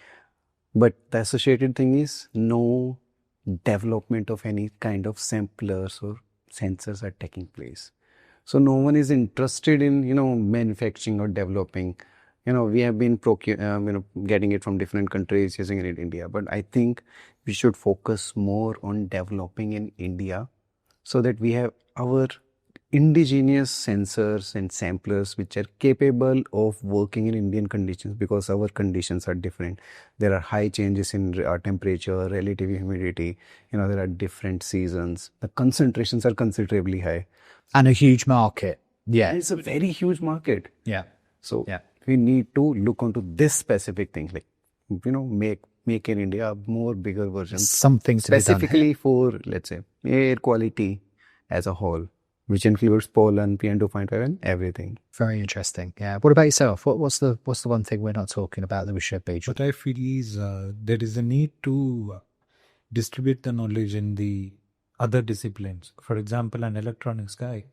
But the associated thing is no development of any kind of samplers or sensors are taking place. So no one is interested in manufacturing or developing. We have been getting it from different countries, using it in India. But I think we should focus more on developing in India so that we have our indigenous sensors and samplers which are capable of working in Indian conditions, because our conditions are different. There are high changes in temperature, relative humidity. There are different seasons. The concentrations are considerably high. and a huge market. Yeah, It's a very huge market. yeah. So Yeah. we need to look onto this specific thing, like make in India a more bigger version, Something to be done. specifically for, let's say, air quality as a whole, which includes pollen, PM2.5, and everything. Very interesting. Yeah. What about yourself? What's the one thing we're not talking about that we should be? What I feel is there is a need to distribute the knowledge in the other disciplines. For example, an electronics guy,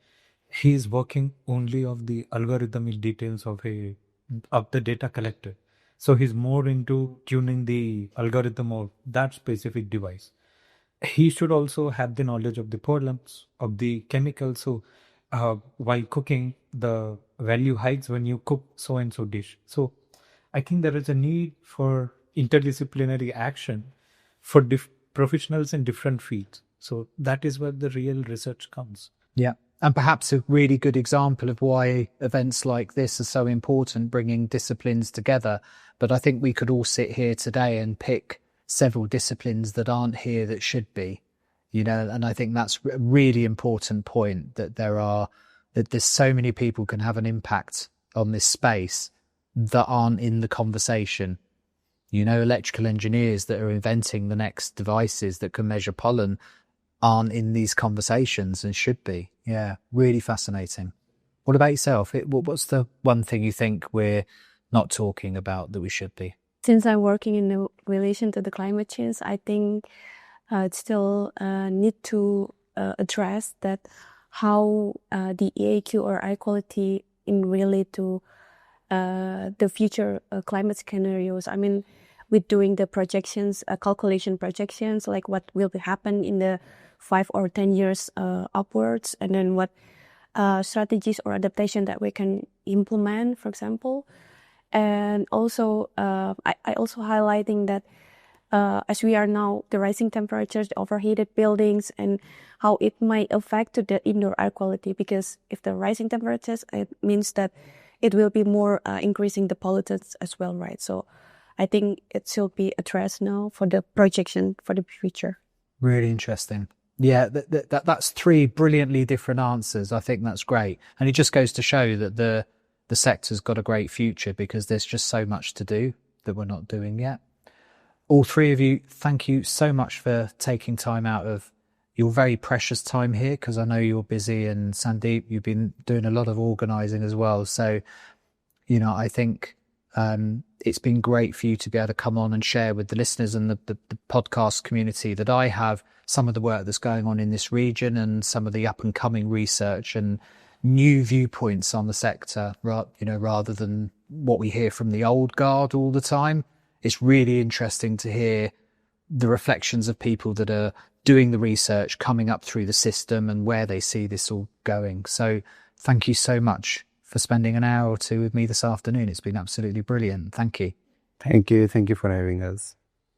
he is working only of the algorithmic details of the data collected. So he's more into tuning the algorithm of that specific device. He should also have the knowledge of the pollens, of the chemicals. So while cooking, the value hikes when you cook so and so dish. So I think there is a need for interdisciplinary action for professionals in different fields. So that is where the real research comes. Yeah. And perhaps a really good example of why events like this are so important, bringing disciplines together. But I think we could all sit here today and pick several disciplines that aren't here that should be, and I think that's a really important point, that there's so many people can have an impact on this space that aren't in the conversation. Electrical engineers that are inventing the next devices that can measure pollen aren't in these conversations and should be. Yeah, really fascinating. What about yourself? What's the one thing you think we're not talking about that we should be? Since I'm working in the relation to the climate change, I think it still need to address that how the EAQ or air quality in relate to the future climate scenarios. I mean, with doing the projections, calculation projections, like what will happen in the 5 or 10 years upwards, and then what strategies or adaptation that we can implement, for example. And also, I also highlighting that as we are now, the rising temperatures, the overheated buildings, and how it might affect to the indoor air quality. Because if the rising temperatures, it means that it will be more increasing the pollutants as well, right? So I think it should be addressed now for the projection for the future. Really interesting. Yeah, that's 3 brilliantly different answers. I think that's great. And it just goes to show that the sector's got a great future, because there's just so much to do that we're not doing yet. All 3 of you, thank you so much for taking time out of your very precious time here, because I know you're busy, and Sandeep, you've been doing a lot of organising as well. So, I think it's been great for you to be able to come on and share with the listeners and the podcast community that I have some of the work that's going on in this region, and some of the up and coming research and new viewpoints on the sector, rather than what we hear from the old guard all the time. It's really interesting to hear the reflections of people that are doing the research, coming up through the system, and where they see this all going. So thank you so much for spending an hour or 2 with me this afternoon. It's been absolutely brilliant. Thank you. Thank you. Thank you for having us.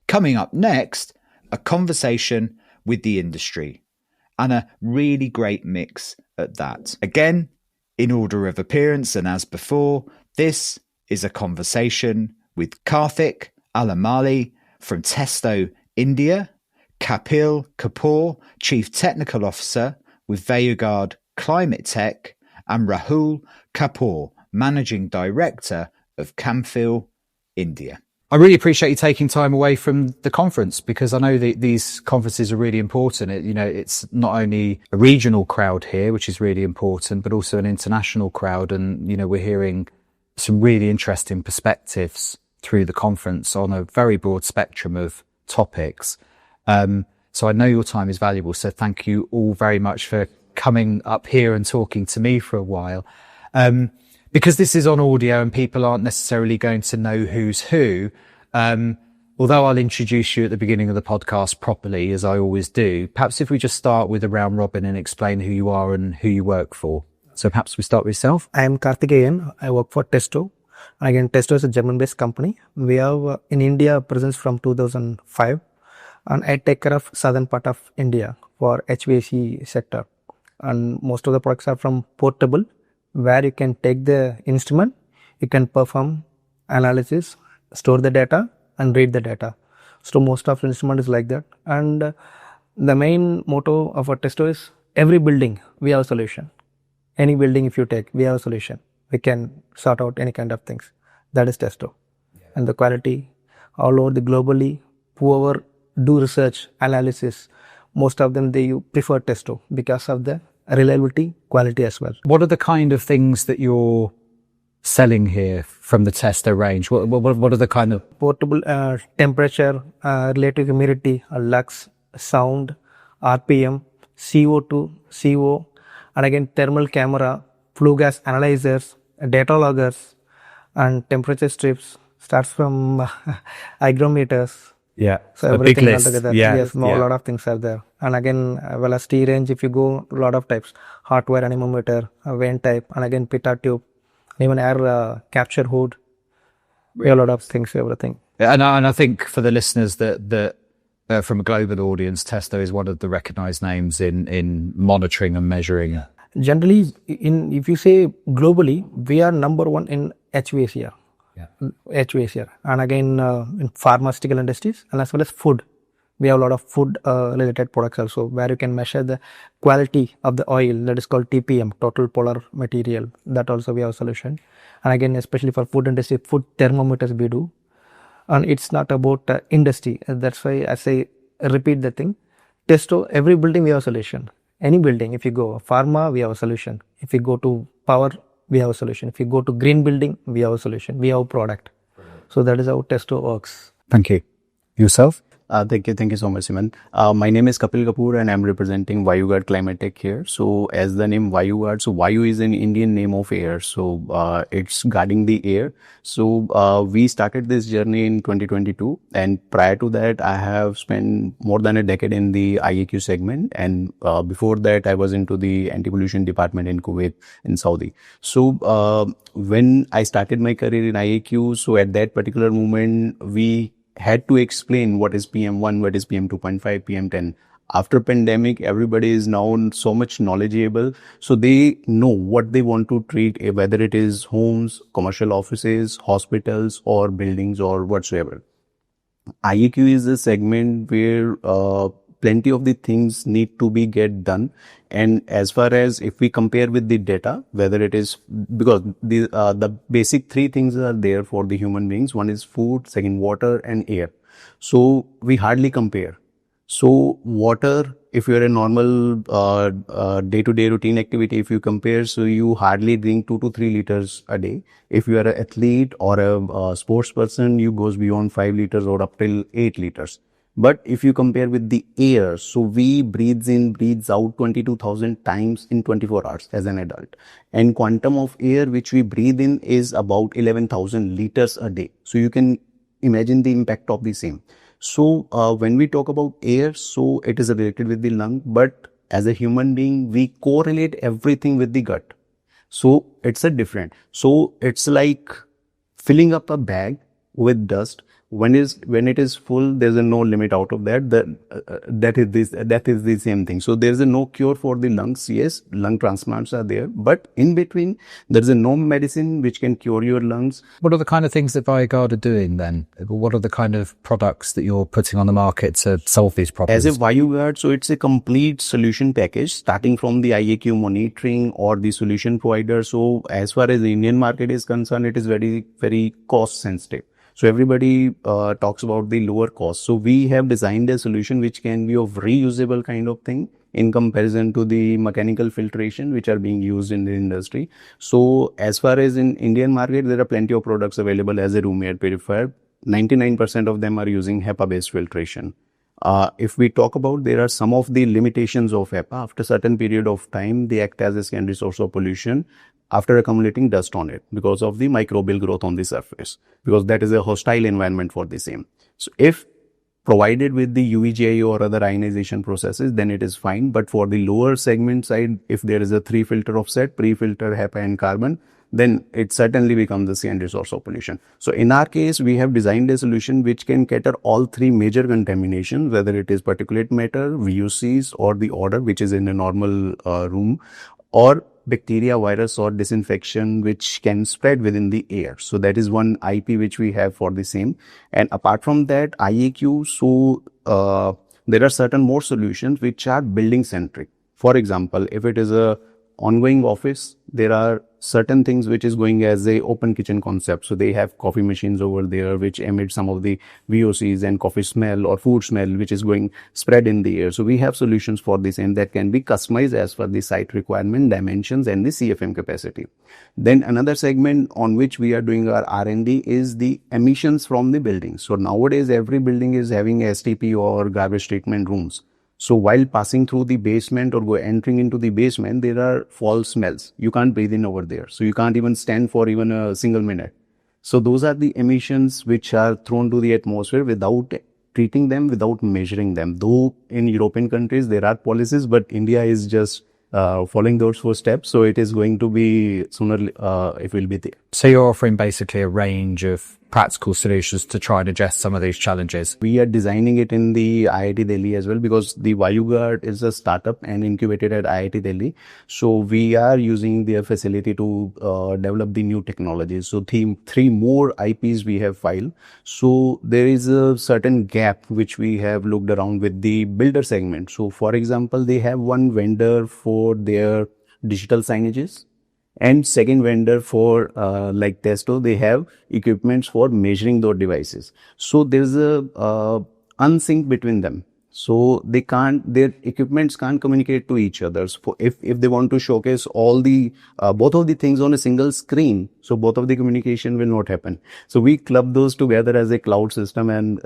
Coming up next, a conversation with the industry, and a really great mix at that. Again, in order of appearance, and as before, this is a conversation with Karthik Alamali from Testo, India, Kapil Kapoor, Chief Technical Officer with Vayugard Climate Tech, and Rahul Kapoor, Managing Director of Camphil, India. I really appreciate you taking time away from the conference, because I know that these conferences are really important. It's not only a regional crowd here, which is really important, but also an international crowd. And, we're hearing some really interesting perspectives through the conference on a very broad spectrum of topics. So I know your time is valuable. So thank you all very much for coming up here and talking to me for a while. Because this is on audio and people aren't necessarily going to know who's who, although I'll introduce you at the beginning of the podcast properly, as I always do, perhaps if we just start with a round robin and explain who you are and who you work for. So perhaps we start with yourself. I am Karthikeyan. I work for Testo. Again, Testo is a German-based company. We have in India presence from 2005, and I take care of southern part of India for HVAC sector. And most of the products are from portable, where you can take the instrument, you can perform analysis, store the data and read the data. So most of the instrument is like that. And the main motto of our Testo is every building we have a solution. Any building if you take, we have a solution. We can sort out any kind of things. That is Testo. Yeah. And the quality all over the globally, whoever do research, analysis, most of them they prefer Testo because of the reliability, quality as well. What are the kind of things that you're selling here from the Testo range? What are the kind of portable temperature, relative humidity, lux, sound, RPM, CO2, CO, and again thermal camera, flue gas analyzers, data loggers, and temperature strips. Starts from hygrometers. Yeah, so everything altogether. Yeah, yes, a lot of things are there. And again, velocity range, if you go, a lot of types. Hot wire anemometer, vane type, and again, pitot tube, even air capture hood. We have a lot of things, everything. And I think for the listeners that from a global audience, Testo is one of the recognized names in monitoring and measuring. Yeah. Generally, if you say globally, we are number one in HVAC. HVAC, and again in pharmaceutical industries and as well as food. We have a lot of food related products also, where you can measure the quality of the oil, that is called TPM, total polar material. That also we have a solution. And again, especially for food industry, food thermometers we do. And it's not about industry. That's why I say repeat the thing. Testo, every building we have a solution. Any building, if you go pharma, we have a solution. If you go to power, we have a solution. If you go to green building, we have a solution. We have a product. So that is how Testo works. Thank you. Yourself? Thank you so much, Siman. My name is Kapil Kapoor and I'm representing VayuGuard Climatech here. So as the name VayuGuard, so Vayu is an Indian name of air. So it's guarding the air. So we started this journey in 2022, and prior to that, I have spent more than a decade in the IAQ segment. And before that, I was into the anti-pollution department in Kuwait in Saudi. So when I started my career in IAQ, so at that particular moment, we had to explain what is PM1, what is PM 2.5, PM10. After pandemic, everybody is now so much knowledgeable. So they know what they want to treat, whether it is homes, commercial offices, hospitals, or buildings, or whatsoever. IAQ is a segment where plenty of the things need to be get done. And as far as if we compare with the data, whether it is, because the basic three things are there for the human beings. One is food, second water, and air. So we hardly compare. So water, if you're a normal day-to-day routine activity, if you compare, so you hardly drink 2 to 3 liters a day. If you are an athlete or a sports person, you goes beyond 5 liters or up till 8 liters. But if you compare with the air, so we breathes in, breathes out 22,000 times in 24 hours as an adult. And quantum of air which we breathe in is about 11,000 liters a day. So you can imagine the impact of the same. So when we talk about air, so it is related with the lung, but as a human being, we correlate everything with the gut. So it's a different. So it's like filling up a bag with dust. When it is full, there's a no limit out of that. That is the same thing. So there's a no cure for the lungs. Yes, lung transplants are there, but in between, there's a no medicine which can cure your lungs. What are the kind of things that VayuGuard are doing then? What are the kind of products that you're putting on the market to solve these problems? As a VayuGuard, so it's a complete solution package, starting from the IAQ monitoring or the solution provider. So as far as the Indian market is concerned, it is very, very cost sensitive. So everybody talks about the lower cost. So we have designed a solution which can be of reusable kind of thing in comparison to the mechanical filtration which are being used in the industry. So as far as in Indian market, there are plenty of products available as a room air purifier. 99% of them are using HEPA based filtration. If we talk about, there are some of the limitations of HEPA. After a certain period of time, they act as a secondary source of pollution after accumulating dust on it because of the microbial growth on the surface, because that is a hostile environment for the same. So if provided with the UVGI or other ionization processes, then it is fine. But for the lower segment side, if there is a 3 filter offset, pre-filter, HEPA and carbon, then it certainly becomes the secondary source of pollution. So in our case, we have designed a solution which can cater all 3 major contaminations, whether it is particulate matter, VOCs, or the odor, which is in a normal room, or bacteria, virus, or disinfection which can spread within the air. So that is one IP which we have for the same. And apart from that, IAQ, so there are certain more solutions which are building centric. For example, if it is a ongoing office, there are certain things which is going as a open kitchen concept. So they have coffee machines over there which emit some of the VOCs and coffee smell or food smell which is going spread in the air. So we have solutions for this and that can be customized as per the site requirement, dimensions and the CFM capacity. Then another segment on which we are doing our R&D is the emissions from the building. So nowadays every building is having STP or garbage treatment rooms. So while passing through the basement or entering into the basement, there are foul smells. You can't breathe in over there. So you can't even stand for even a single minute. So those are the emissions which are thrown to the atmosphere without treating them, without measuring them. Though in European countries, there are policies, but India is just following those footsteps. So it is going to be sooner, it will be there. So you're offering basically a range of practical solutions to try and address some of these challenges. We are designing it in the IIT Delhi as well, because the ValueGuard is a startup and incubated at IIT Delhi. So we are using their facility to develop the new technologies. So 3 more IPs we have filed. So there is a certain gap which we have looked around with the builder segment. So for example, they have one vendor for their digital signages, and second vendor for like Testo, they have equipments for measuring those devices. So there's a unsync between them. So they can't, their equipments can't communicate to each other. So if they want to showcase all the both of the things on a single screen, so both of the communication will not happen. So we club those together as a cloud system and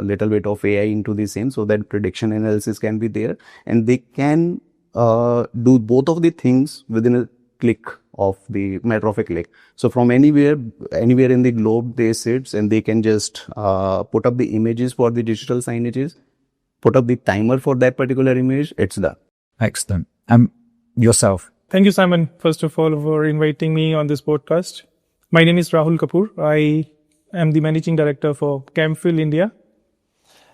little bit of AI into the same, so that prediction analysis can be there, and they can do both of the things within a click of the matter of a click. So from anywhere in the globe they sit, and they can just put up the images for the digital signages, put up the timer for that particular image, it's done. Excellent. Yourself? Thank you, Simon, first of all, for inviting me on this podcast. My name is Rahul Kapoor. I am the Managing Director for ChemFill India.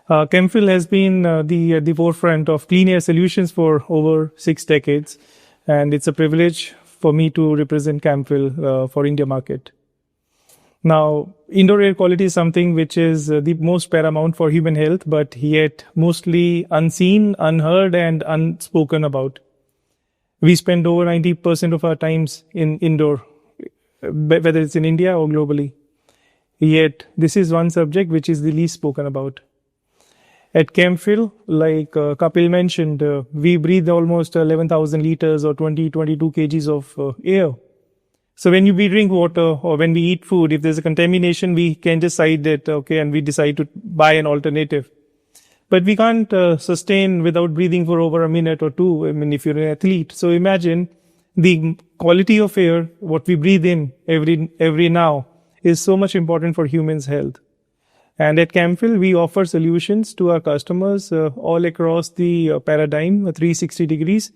ChemFill has been at the forefront of clean air solutions for over 6 decades, and it's a privilege for me to represent ChemFill for India market. Now, indoor air quality is something which is the most paramount for human health, but yet mostly unseen, unheard, and unspoken about. We spend over 90% of our times in indoor, whether it's in India or globally. Yet, this is one subject which is the least spoken about. At ChemFill, like Kapil mentioned, we breathe almost 11,000 liters or 22 kgs of air. So when we drink water or when we eat food, if there's a contamination, we can decide that, okay, and we decide to buy an alternative. But we can't sustain without breathing for over a minute or two, I mean, if you're an athlete. So imagine the quality of air, what we breathe in every now, is so much important for humans' health. And at ChemFill, we offer solutions to our customers all across the paradigm, 360 degrees.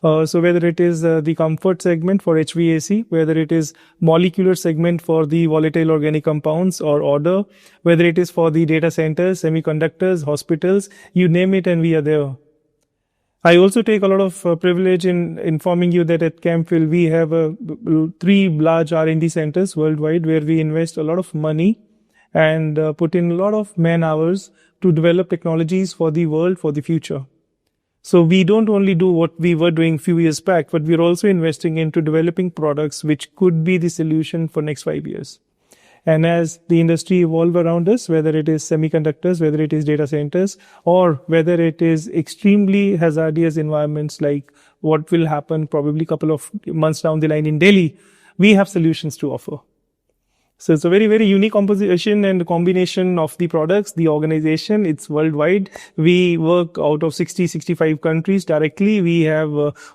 So whether it is the comfort segment for HVAC, whether it is molecular segment for the volatile organic compounds or odor, whether it is for the data centers, semiconductors, hospitals, you name it and we are there. I also take a lot of privilege in informing you that at ChemFill, we have 3 large R&D centers worldwide where we invest a lot of money and put in a lot of man hours to develop technologies for the world, for the future. So we don't only do what we were doing a few years back, but we're also investing into developing products which could be the solution for next 5 years. And as the industry evolve around us, whether it is semiconductors, whether it is data centers, or whether it is extremely hazardous environments like what will happen probably a couple of months down the line in Delhi, we have solutions to offer. So it's a very, very unique composition and combination of the products, the organization. It's worldwide. We work out of 65 countries directly. We have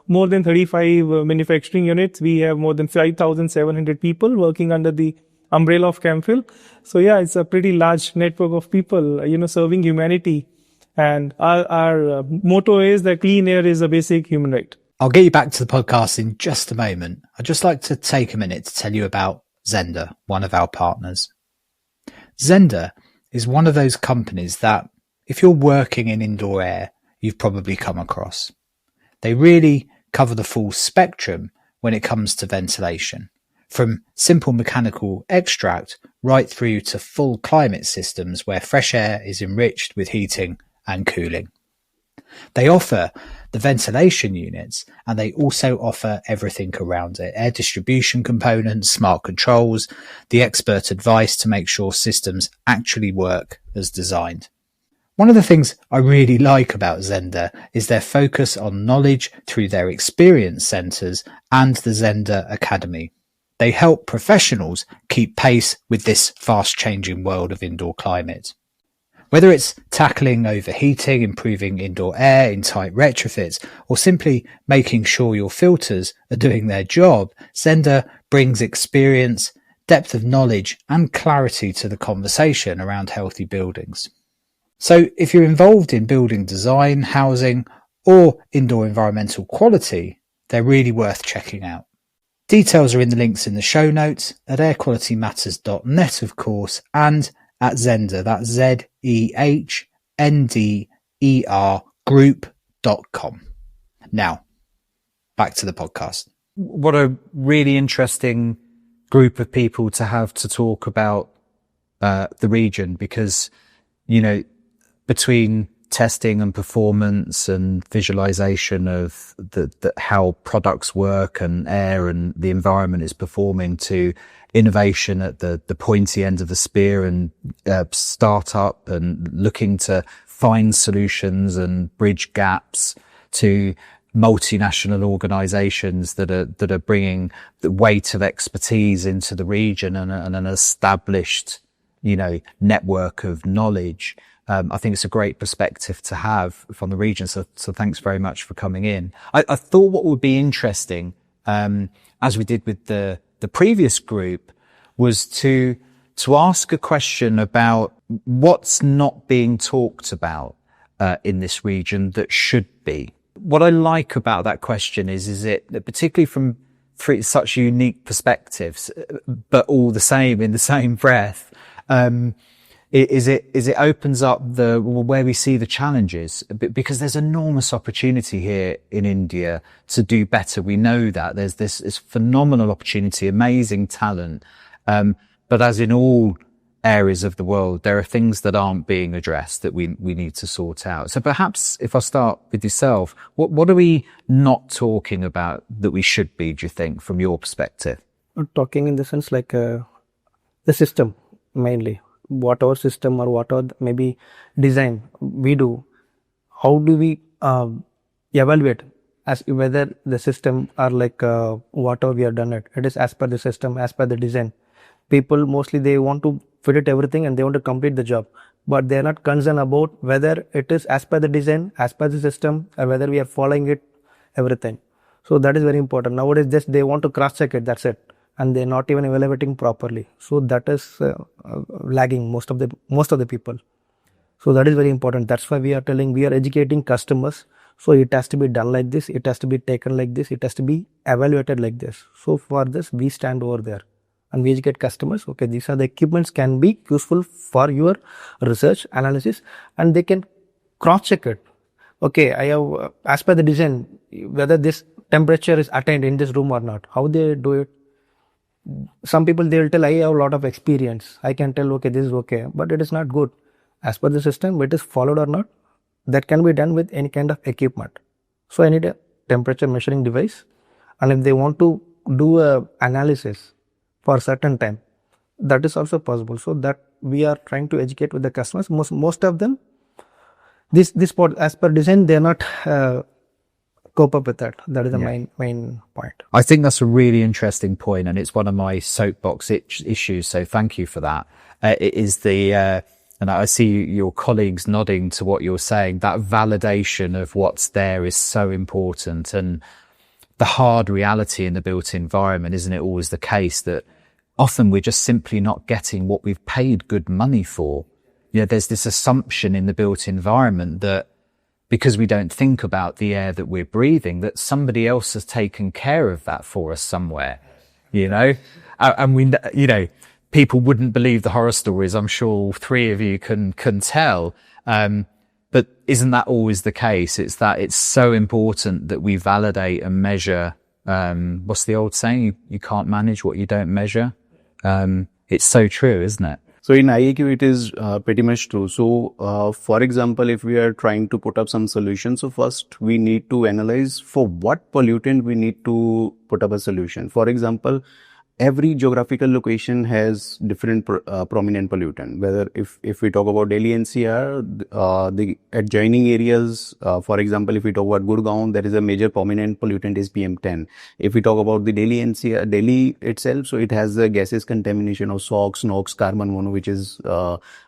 more than 35 manufacturing units. We have more than 5,700 people working under the umbrella of Camphil. So yeah, it's a pretty large network of people, serving humanity. And our motto is that clean air is a basic human right. I'll get you back to the podcast in just a moment. I'd just like to take a minute to tell you about Zenda, one of our partners. Zenda is one of those companies that, if you're working in indoor air, you've probably come across. They really cover the full spectrum when it comes to ventilation, from simple mechanical extract right through to full climate systems where fresh air is enriched with heating and cooling. They offer the ventilation units, and they also offer everything around it: air distribution components, smart controls, the expert advice to make sure systems actually work as designed. One of the things I really like about Zenda is their focus on knowledge through their experience centres and the Zenda Academy. They help professionals keep pace with this fast-changing world of indoor climate. Whether it's tackling overheating, improving indoor air in tight retrofits, or simply making sure your filters are doing their job, Zenda brings experience, depth of knowledge, and clarity to the conversation around healthy buildings. So if you're involved in building design, housing, or indoor environmental quality, they're really worth checking out. Details are in the links in the show notes at airqualitymatters.net, of course, and at Zenda, that's ZEHNDER group.com. Now, back to the podcast. What a really interesting group of people to have to talk about the region, because, between testing and performance and visualization of how products work and air and the environment is performing, to innovation at the pointy end of the spear and startup and looking to find solutions and bridge gaps, to multinational organizations that are bringing the weight of expertise into the region and an established, network of knowledge. I think it's a great perspective to have from the region. So thanks very much for coming in. I thought what would be interesting, as we did with the previous group, was to ask a question about what's not being talked about in this region that should be. What I like about that question is it particularly from three such unique perspectives, but all the same in the same breath. Is it opens up where we see the challenges, because there's enormous opportunity here in India to do better. We know that there's this phenomenal opportunity, amazing talent. But as in all areas of the world, there are things that aren't being addressed that we need to sort out. So perhaps if I start with yourself, what are we not talking about that we should be, do you think, from your perspective? Talking in the sense like the system mainly. Whatever system or whatever maybe design we do, how do we evaluate as whether the system are like whatever we have done it is as per the system, as per the design. People mostly they want to fit it everything and they want to complete the job, but they are not concerned about whether it is as per the design, as per the system, or whether we are following it everything. So that is very important. Nowadays just they want to cross check it, that's it, and they're not even evaluating properly. So that is lagging most of the people. So that is very important. That's why we are educating customers. So it has to be done like this, it has to be taken like this, it has to be evaluated like this. So for this we stand over there and we educate customers. Okay, these are the equipments can be useful for your research analysis, and they can cross check it. Okay, I have as per the design whether this temperature is attained in this room or not. How they do it? Some people they will tell I have a lot of experience, I can tell okay this is okay, but it is not good. As per the system it is followed or not, that can be done with any kind of equipment. So I need a temperature measuring device, and if they want to do a analysis for a certain time, that is also possible. So that we are trying to educate with the customers. Most of them, this part as per design, they are not cope up with that. That is the main point. I think that's a really interesting point, and it's one of my soapbox issues. So thank you for that. It is and I see your colleagues nodding to what you're saying. That validation of what's there is so important, and the hard reality in the built environment, isn't it always the case that often we're just simply not getting what we've paid good money for? There's this assumption in the built environment that because we don't think about the air that we're breathing, that somebody else has taken care of that for us somewhere, and we, people wouldn't believe the horror stories. I'm sure all three of you can tell. But isn't that always the case? It's that it's so important that we validate and measure. What's the old saying? You can't manage what you don't measure. It's so true, isn't it? So in IAQ, it is pretty much true. So, for example, if we are trying to put up some solution, so first we need to analyze for what pollutant we need to put up a solution. For example, every geographical location has different prominent pollutant. Whether if we talk about Delhi NCR, the adjoining areas, for example, if we talk about Gurgaon, there is a major prominent pollutant is PM10. If we talk about the Delhi NCR, Delhi itself, so it has the gases contamination of SOx, NOx, carbon mono, which is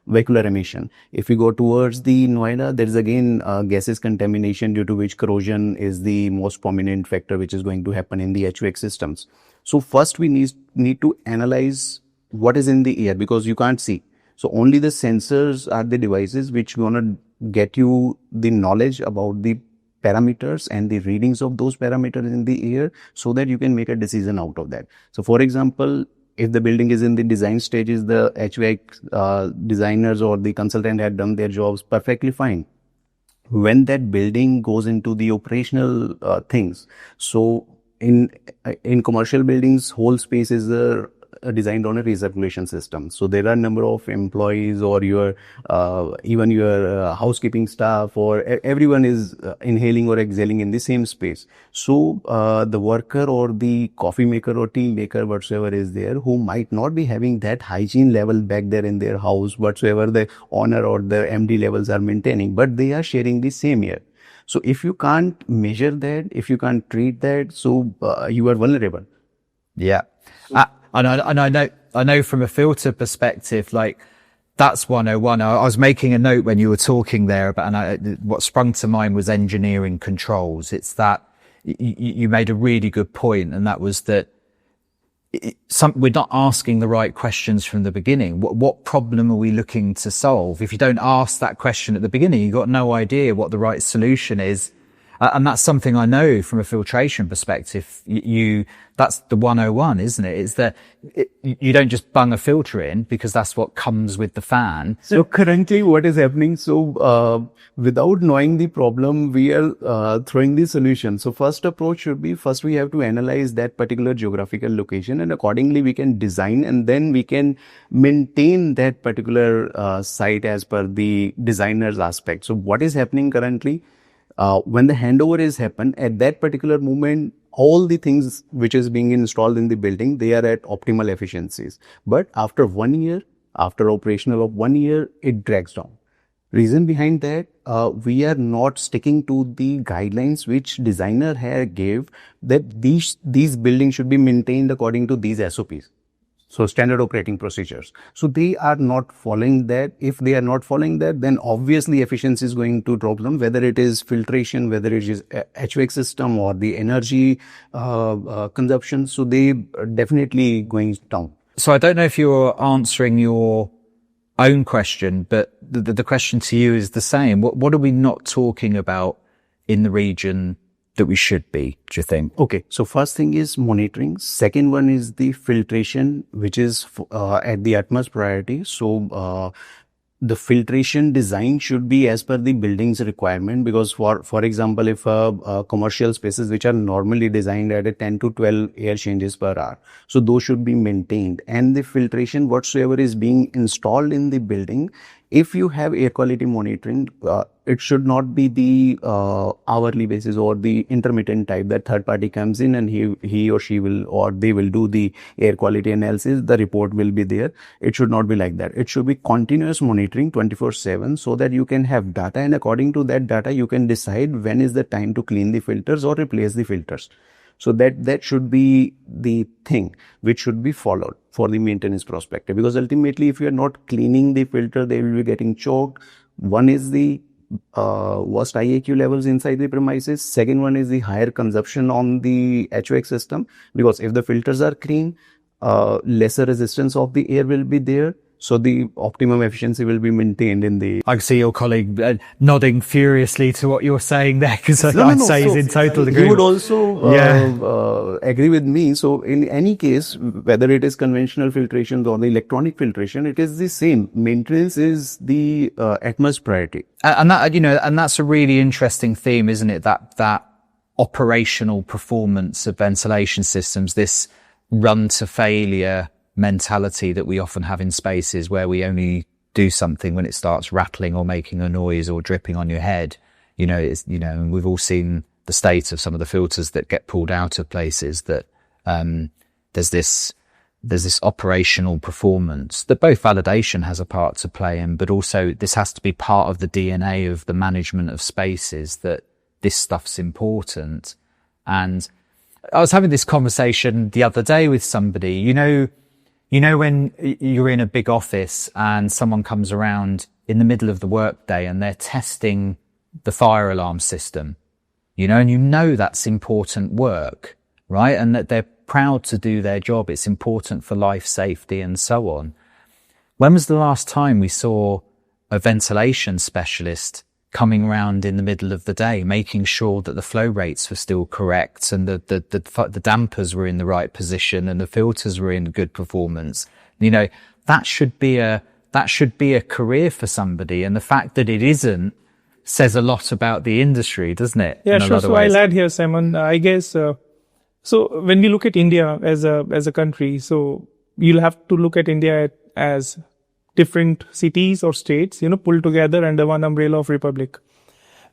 vehicular emission. If we go towards the Noida, there is again gases contamination, due to which corrosion is the most prominent factor which is going to happen in the HVAC systems. So first we need to analyze what is in the air, because you can't see. So only the sensors are the devices which gonna get you the knowledge about the parameters and the readings of those parameters in the air, so that you can make a decision out of that. So for example, if the building is in the design stages, the HVAC designers or the consultant had done their jobs perfectly fine. When that building goes into the operational things, so in commercial buildings, whole space is designed on a recirculation system. So there are a number of employees, or your even your housekeeping staff, or everyone is inhaling or exhaling in the same space. So the worker or the coffee maker or tea maker, whatsoever is there, who might not be having that hygiene level back there in their house, whatsoever the owner or the MD levels are maintaining, but they are sharing the same air. So if you can't measure that, if you can't treat that, so you are vulnerable. Yeah. And I know from a filter perspective, like that's 101. I was making a note when you were talking there about, and what sprung to mind was engineering controls. It's that you made a really good point, and that was that we're not asking the right questions from the beginning. What problem are we looking to solve? If you don't ask that question at the beginning, you've got no idea what the right solution is. And that's something I know from a filtration perspective. That's the 101, isn't it? It's that you don't just bung a filter in because that's what comes with the fan. So currently what is happening, so without knowing the problem, we are throwing the solution. So first approach should be, first we have to analyze that particular geographical location, and accordingly we can design, and then we can maintain that particular site as per the designer's aspect. So what is happening currently? When the handover is happen, at that particular moment, all the things which is being installed in the building, they are at optimal efficiencies. But after 1 year, after operational of 1 year, it drags down. Reason behind that, we are not sticking to the guidelines which designer here gave, that these buildings should be maintained according to these SOPs. So standard operating procedures. So they are not following that. If they are not following that, then obviously efficiency is going to drop down, whether it is filtration, whether it is HVAC system, or the energy consumption. So they are definitely going down. So I don't know if you're answering your own question, but the question to you is the same. What are we not talking about in the region that we should be, do you think? Okay, so first thing is monitoring. Second one is the filtration, which is at the utmost priority. So the filtration design should be as per the building's requirement, because for example, if commercial spaces which are normally designed at a 10 to 12 air changes per hour, so those should be maintained, and the filtration whatsoever is being installed in the building, if you have air quality monitoring, it should not be the hourly basis or the intermittent type that third party comes in and he or she will, or they will do the air quality analysis, the report will be there. It should not be like that. It should be continuous monitoring 24/7, so that you can have data, and according to that data you can decide when is the time to clean the filters or replace the filters. So that should be the thing which should be followed for the maintenance perspective, because ultimately if you are not cleaning the filter, they will be getting choked. One is the worst IAQ levels inside the premises. Second one is the higher consumption on the HVAC system, because if the filters are clean, lesser resistance of the air will be there. So the optimum efficiency will be maintained in the... I can see your colleague nodding furiously to what you're saying there, because I'd say he's in total agreement. He would also agree with me. So in any case, whether it is conventional filtration or the electronic filtration, it is the same. Maintenance is the utmost priority. And that, and that's a really interesting theme, isn't it? That operational performance of ventilation systems, this run to failure mentality that we often have in spaces, where we only do something when it starts rattling or making a noise or dripping on your head. And we've all seen the state of some of the filters that get pulled out of places, that there's this operational performance that both validation has a part to play in, but also this has to be part of the DNA of the management of spaces, that this stuff's important. And I was having this conversation the other day with somebody, when you're in a big office and someone comes around in the middle of the workday and they're testing the fire alarm system, and that's important work, right? And that they're proud to do their job. It's important for life safety and so on. When was the last time we saw a ventilation specialist coming around in the middle of the day, making sure that the flow rates were still correct and the dampers were in the right position and the filters were in good performance? That should be a career for somebody. And the fact that it isn't says a lot about the industry, doesn't it? Yeah, sure. So I'll add here, Simon, I guess, so when we look at India as a country, so you'll have to look at India as different cities or states, pulled together under one umbrella of republic.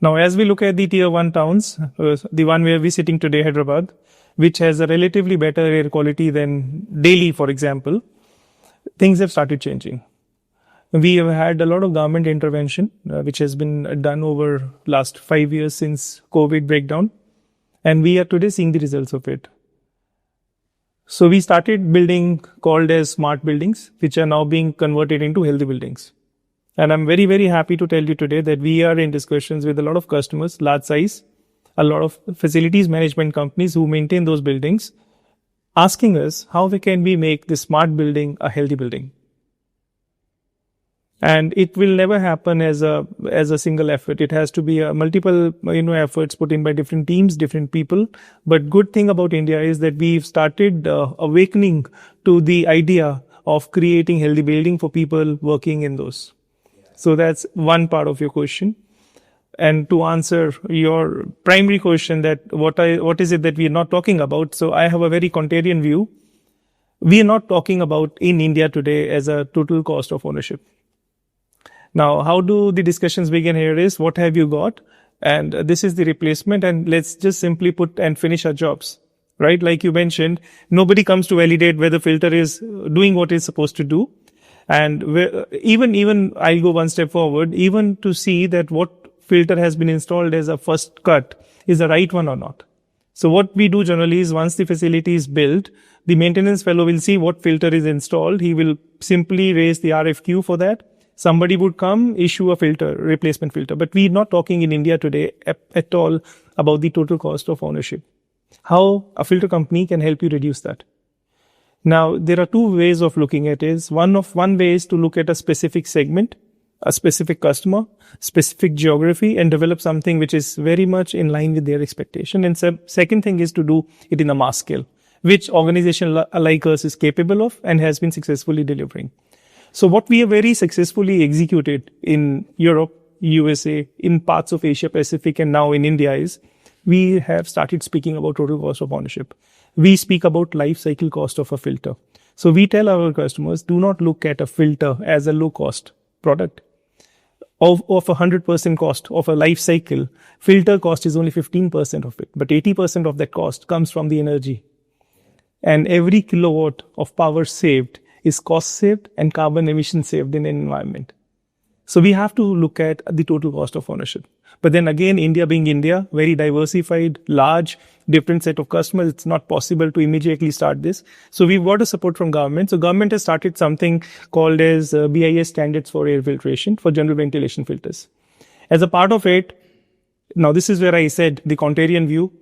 Now, as we look at the tier 1 towns, the one where we're sitting today, Hyderabad, which has a relatively better air quality than Delhi, for example, things have started changing. We have had a lot of government intervention, which has been done over last 5 years since COVID breakdown. And we are today seeing the results of it. So we started building called as smart buildings, which are now being converted into healthy buildings. And I'm very, very happy to tell you today that we are in discussions with a lot of customers, large size, a lot of facilities management companies who maintain those buildings, asking us how can we make this smart building a healthy building. And it will never happen as a single effort. It has to be a multiple, efforts put in by different teams, different people. But good thing about India is that we've started awakening to the idea of creating healthy building for people working in those. So that's one part of your question. And to answer your primary question, that what is it that we are not talking about? So I have a very contrarian view. We are not talking about in India today as a total cost of ownership. Now, how do the discussions begin here is, what have you got? And this is the replacement, and let's just simply put and finish our jobs, right? Like you mentioned, nobody comes to validate whether filter is doing what it's supposed to do. And even I'll go one step forward, even to see that what filter has been installed as a first cut is the right one or not. So what we do generally is, once the facility is built, the maintenance fellow will see what filter is installed. He will simply raise the RFQ for that. Somebody would come, issue a filter, replacement filter. But we're not talking in India today at all about the total cost of ownership. How a filter company can help you reduce that. Now, there are two ways of looking at it. One way is to look at a specific segment, a specific customer, specific geography, and develop something which is very much in line with their expectation. And second thing is to do it in a mass scale, which organization like us is capable of and has been successfully delivering. So what we have very successfully executed in Europe, USA, in parts of Asia Pacific, and now in India is, we have started speaking about total cost of ownership. We speak about life cycle cost of a filter. So we tell our customers, do not look at a filter as a low cost product. of 100% cost of a life cycle, filter cost is only 15% of it. But 80% of that cost comes from the energy. And every kilowatt of power saved is cost saved and carbon emission saved in the environment. So we have to look at the total cost of ownership. But then again, India being India, very diversified, large, different set of customers, it's not possible to immediately start this. So we've got a support from government. So government has started something called as BIS standards for air filtration for general ventilation filters. As a part of it, now this is where I said the contrarian view,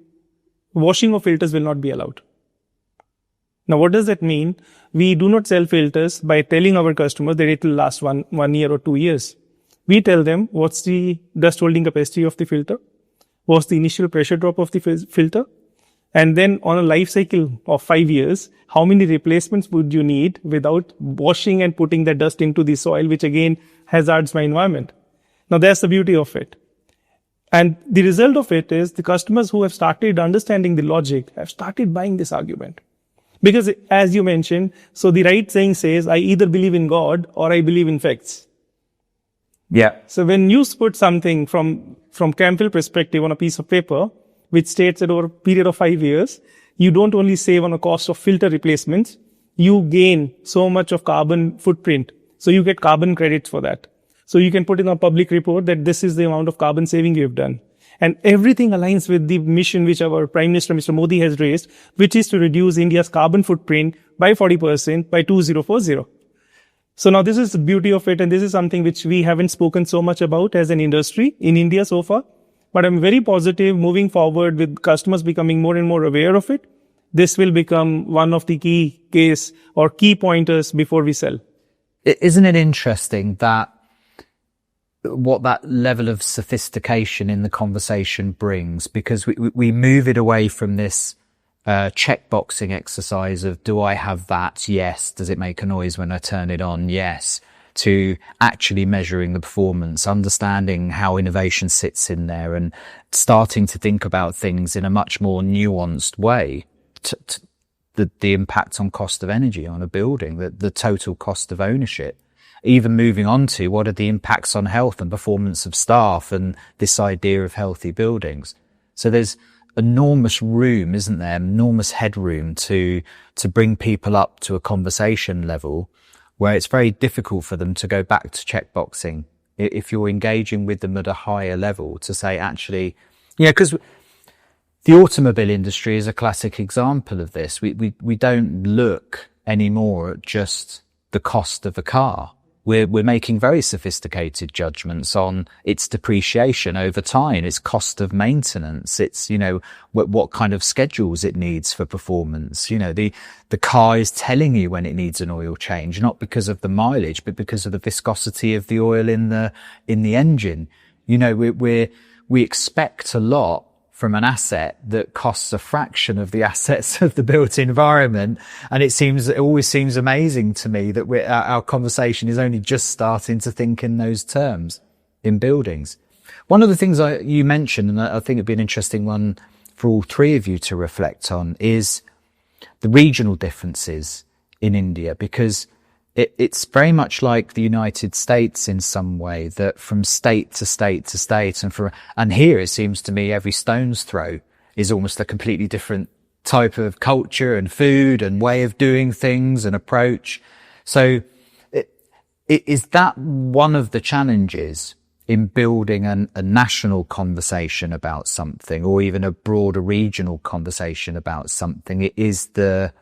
washing of filters will not be allowed. Now, what does that mean? We do not sell filters by telling our customers that it will last one year or 2 years. We tell them what's the dust holding capacity of the filter, what's the initial pressure drop of the filter, and then on a life cycle of 5 years, how many replacements would you need without washing and putting the dust into the soil, which again hazards my environment. Now, that's the beauty of it. And the result of it is the customers who have started understanding the logic have started buying this argument. Because as you mentioned, so the right saying says, I either believe in God or I believe in facts. Yeah. So when you put something from Camphil perspective on a piece of paper, which states that over a period of 5 years, you don't only save on a cost of filter replacements, you gain so much of carbon footprint. So you get carbon credits for that. So you can put in a public report that this is the amount of carbon saving you have done. And everything aligns with the mission which our Prime Minister, Mr. Modi, has raised, which is to reduce India's carbon footprint by 40% by 2040. So now this is the beauty of it, and this is something which we haven't spoken so much about as an industry in India so far. But I'm very positive moving forward with customers becoming more and more aware of it. This will become one of the key case or key pointers before we sell. Isn't it interesting that what that level of sophistication in the conversation brings, because we move it away from this checkboxing exercise of, do I have that? Yes. Does it make a noise when I turn it on? Yes. To actually measuring the performance, understanding how innovation sits in there, and starting to think about things in a much more nuanced way. The impact on cost of energy on a building, the total cost of ownership. Even moving on to what are the impacts on health and performance of staff, and this idea of healthy buildings. So there's enormous room, isn't there? Enormous headroom to bring people up to a conversation level where it's very difficult for them to go back to checkboxing. If you're engaging with them at a higher level, to say, actually, because the automobile industry is a classic example of this. We don't look anymore at just the cost of a car. We're making very sophisticated judgments on its depreciation over time, its cost of maintenance, its, what kind of schedules it needs for performance. The car is telling you when it needs an oil change, not because of the mileage, but because of the viscosity of the oil in the engine. We expect a lot from an asset that costs a fraction of the assets of the built environment. And it always seems amazing to me that our conversation is only just starting to think in those terms in buildings. One of the things you mentioned, and I think it'd be an interesting one for all three of you to reflect on, is the regional differences in India, because it's very much like the United States in some way, that from state to state to state, and here it seems to me every stone's throw is almost a completely different type of culture and food and way of doing things and approach. So is that one of the challenges in building a national conversation about something, or even a broader regional conversation about something? It is the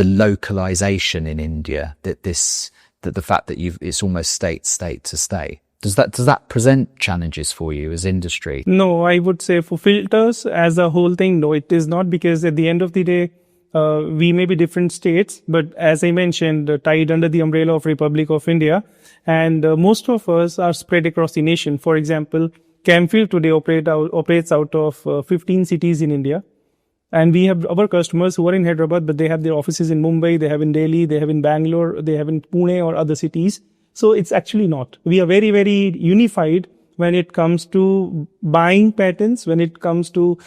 localization in India, that the fact that it's almost state to state. Does that present challenges for you as industry? No, I would say for filters as a whole thing, no, it is not, because at the end of the day, we may be different states, but as I mentioned, tied under the umbrella of Republic of India, and most of us are spread across the nation. For example, Camphil today operates out of 15 cities in India. And we have our customers who are in Hyderabad, but they have their offices in Mumbai, they have in Delhi, they have in Bangalore, they have in Pune or other cities. So it's actually not. We are very, very unified when it comes to buying patterns, when it comes to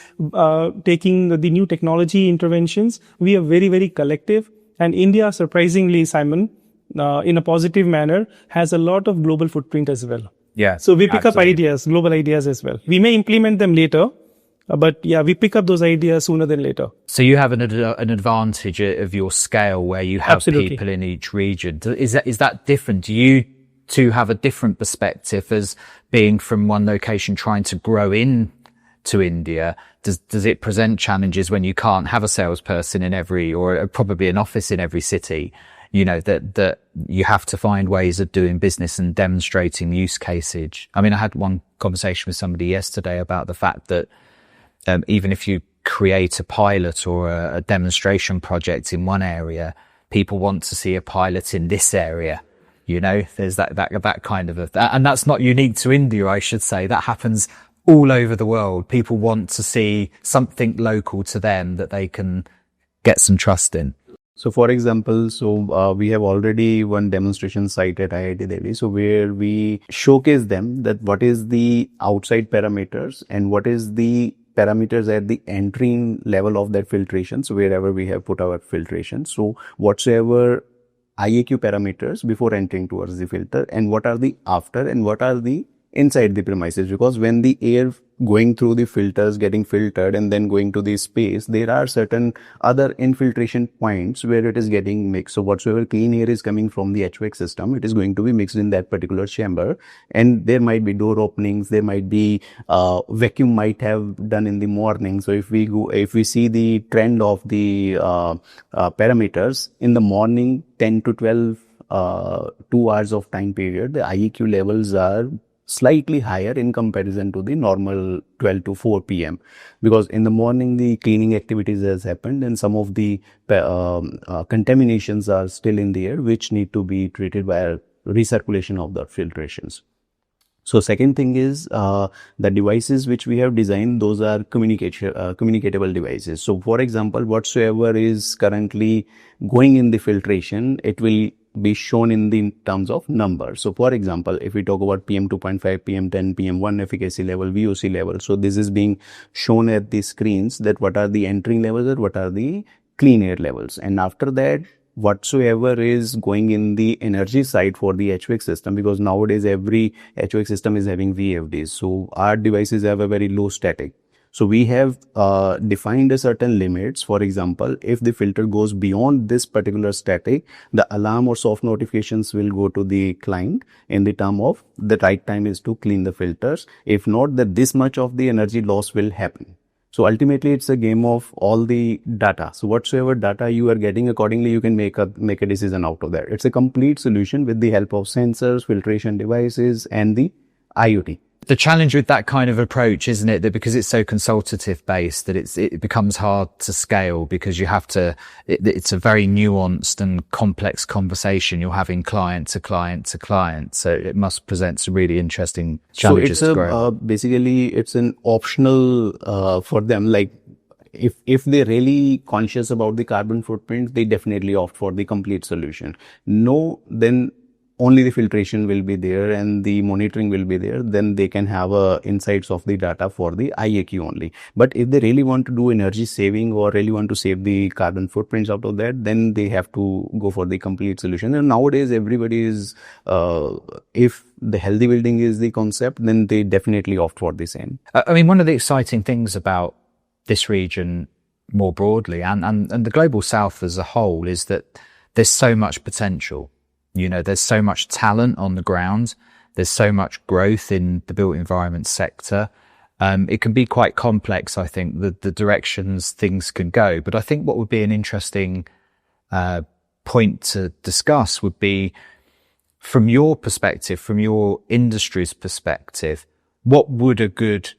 taking the new technology interventions. We are very, very collective. And India, surprisingly, Simon, in a positive manner, has a lot of global footprint as well. Yeah. So we pick up absolutely. ideas, global ideas as well. We may implement them later, but yeah, we pick up those ideas sooner than later. So you have an advantage of your scale where you have Absolutely. people in each region. Is that different? Do you two have a different perspective as being from one location trying to grow in to India? Does it present challenges when you can't have a salesperson in every, or probably an office in every city? You know, that you have to find ways of doing business and demonstrating use cases. I mean, I had one conversation with somebody yesterday about the fact that even if you create a pilot or a demonstration project in one area, people want to see a pilot in this area. You know, there's that kind of and that's not unique to India, I should say. That happens all over the world. People want to see something local to them that they can get some trust in. So for example, we have already one demonstration site at IIT Delhi. So where we showcase them that what is the outside parameters and what is the parameters at the entering level of that filtration. So wherever we have put our filtration. So whatsoever IAQ parameters before entering towards the filter, and what are the after, and what are the inside the premises, because when the air going through the filters, getting filtered and then going to the space, there are certain other infiltration points where it is getting mixed. So whatsoever clean air is coming from the HVAC system, it is going to be mixed in that particular chamber, and there might be door openings, there might be vacuum might have done in the morning. So if we see the trend of the parameters in the morning 10 to 12 2 hours of time period, the IEQ levels are slightly higher in comparison to the normal 12 to 4 p.m. because in the morning the cleaning activities has happened and some of the contaminations are still in the air which need to be treated by recirculation of the filtrations. So second thing is the devices which we have designed, those are communicatable devices. So for example, whatsoever is currently going in the filtration, it will be shown in the terms of numbers. So for example, if we talk about PM 2.5, PM 10, PM 1 efficacy level, VOC level. So this is being shown at the screens that what are the entering levels and what are the clean air levels. And after that, whatsoever is going in the energy side for the HVAC system, because nowadays every HVAC system is having VFDs. So our devices have a very low static. So we have defined a certain limits. For example, if the filter goes beyond this particular static, the alarm or soft notifications will go to the client in the term of the right time is to clean the filters. If not, that this much of the energy loss will happen. So ultimately, it's a game of all the data. So whatsoever data you are getting, accordingly, you can make a decision out of that. It's a complete solution with the help of sensors, filtration devices, and the IoT. The challenge with that kind of approach, isn't it, that because it's so consultative based, that it becomes hard to scale because you have to, it's a very nuanced and complex conversation you're having client to client to client. So it must present some really interesting challenges to grow. Basically, it's an optional for them. Like if they're really conscious about the carbon footprint, they definitely opt for the complete solution. No, then only the filtration will be there and the monitoring will be there. Then they can have insights of the data for the IAQ only. But if they really want to do energy saving or really want to save the carbon footprints out of that, then they have to go for the complete solution. And nowadays everybody is, if the healthy building is the concept, then they definitely opt for the same. I mean, one of the exciting things about this region more broadly and the global south as a whole is that there's so much potential. You know, there's so much talent on the ground. There's so much growth in the built environment sector. It can be quite complex, I think, the directions things can go. But I think what would be an interesting point to discuss would be, from your perspective, from your industry's perspective, what would a good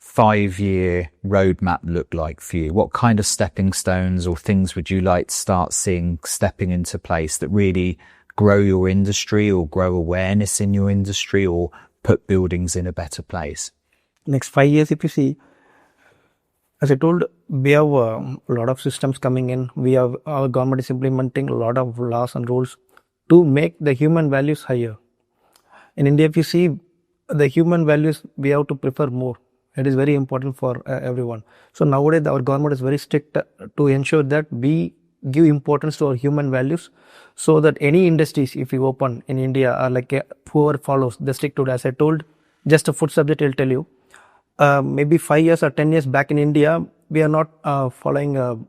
5-year roadmap look like for you? What kind of stepping stones or things would you like to start seeing stepping into place that really grow your industry or grow awareness in your industry or put buildings in a better place? Next 5 years, if you see, as I told, we have a lot of systems coming in. Our government is implementing a lot of laws and rules to make the human values higher. In India, if you see, the human values, we have to prefer more. It is very important for everyone. So nowadays, our government is very strict to ensure that we give importance to our human values, so that any industries, if you open in India, are like whoever follows, they stick to it. As I told, just a food subject, I'll tell you. Maybe 5 years or 10 years back in India, we are not following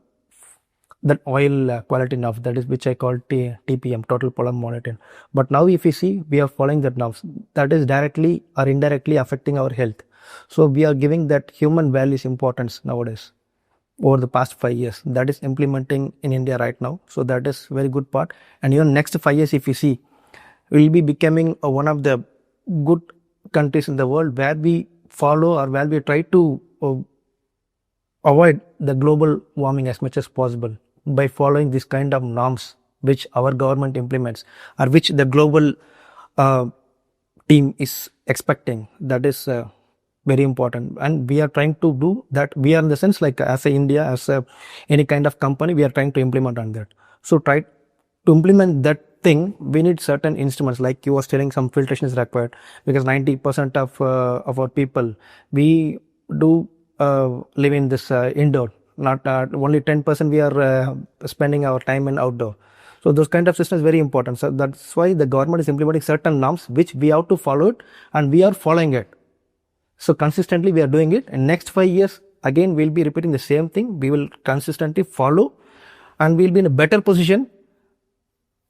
that oil quality enough, that is which I call TPM, total pollen monitoring. But now if you see, we are following that now. That is directly or indirectly affecting our health. So we are giving that human values importance nowadays over the past 5 years. That is implementing in India right now. So that is very good part. And even next 5 years, if you see, we will be becoming one of the good countries in the world where we follow or where we try to avoid the global warming as much as possible by following this kind of norms which our government implements or which the global team is expecting. That is very important, and we are trying to do that. We are in the sense like as a India, as a any kind of company, we are trying to implement on that. So try to implement that thing. We need certain instruments, like you were telling, some filtration is required, because 90% of our people, we do live in this indoor. Not only 10% we are spending our time in outdoor. So those kind of systems is very important. So that's why the government is implementing certain norms which we have to follow it, and we are following it. So consistently we are doing it. In next 5 years, again we'll be repeating the same thing. We will consistently follow, and we'll be in a better position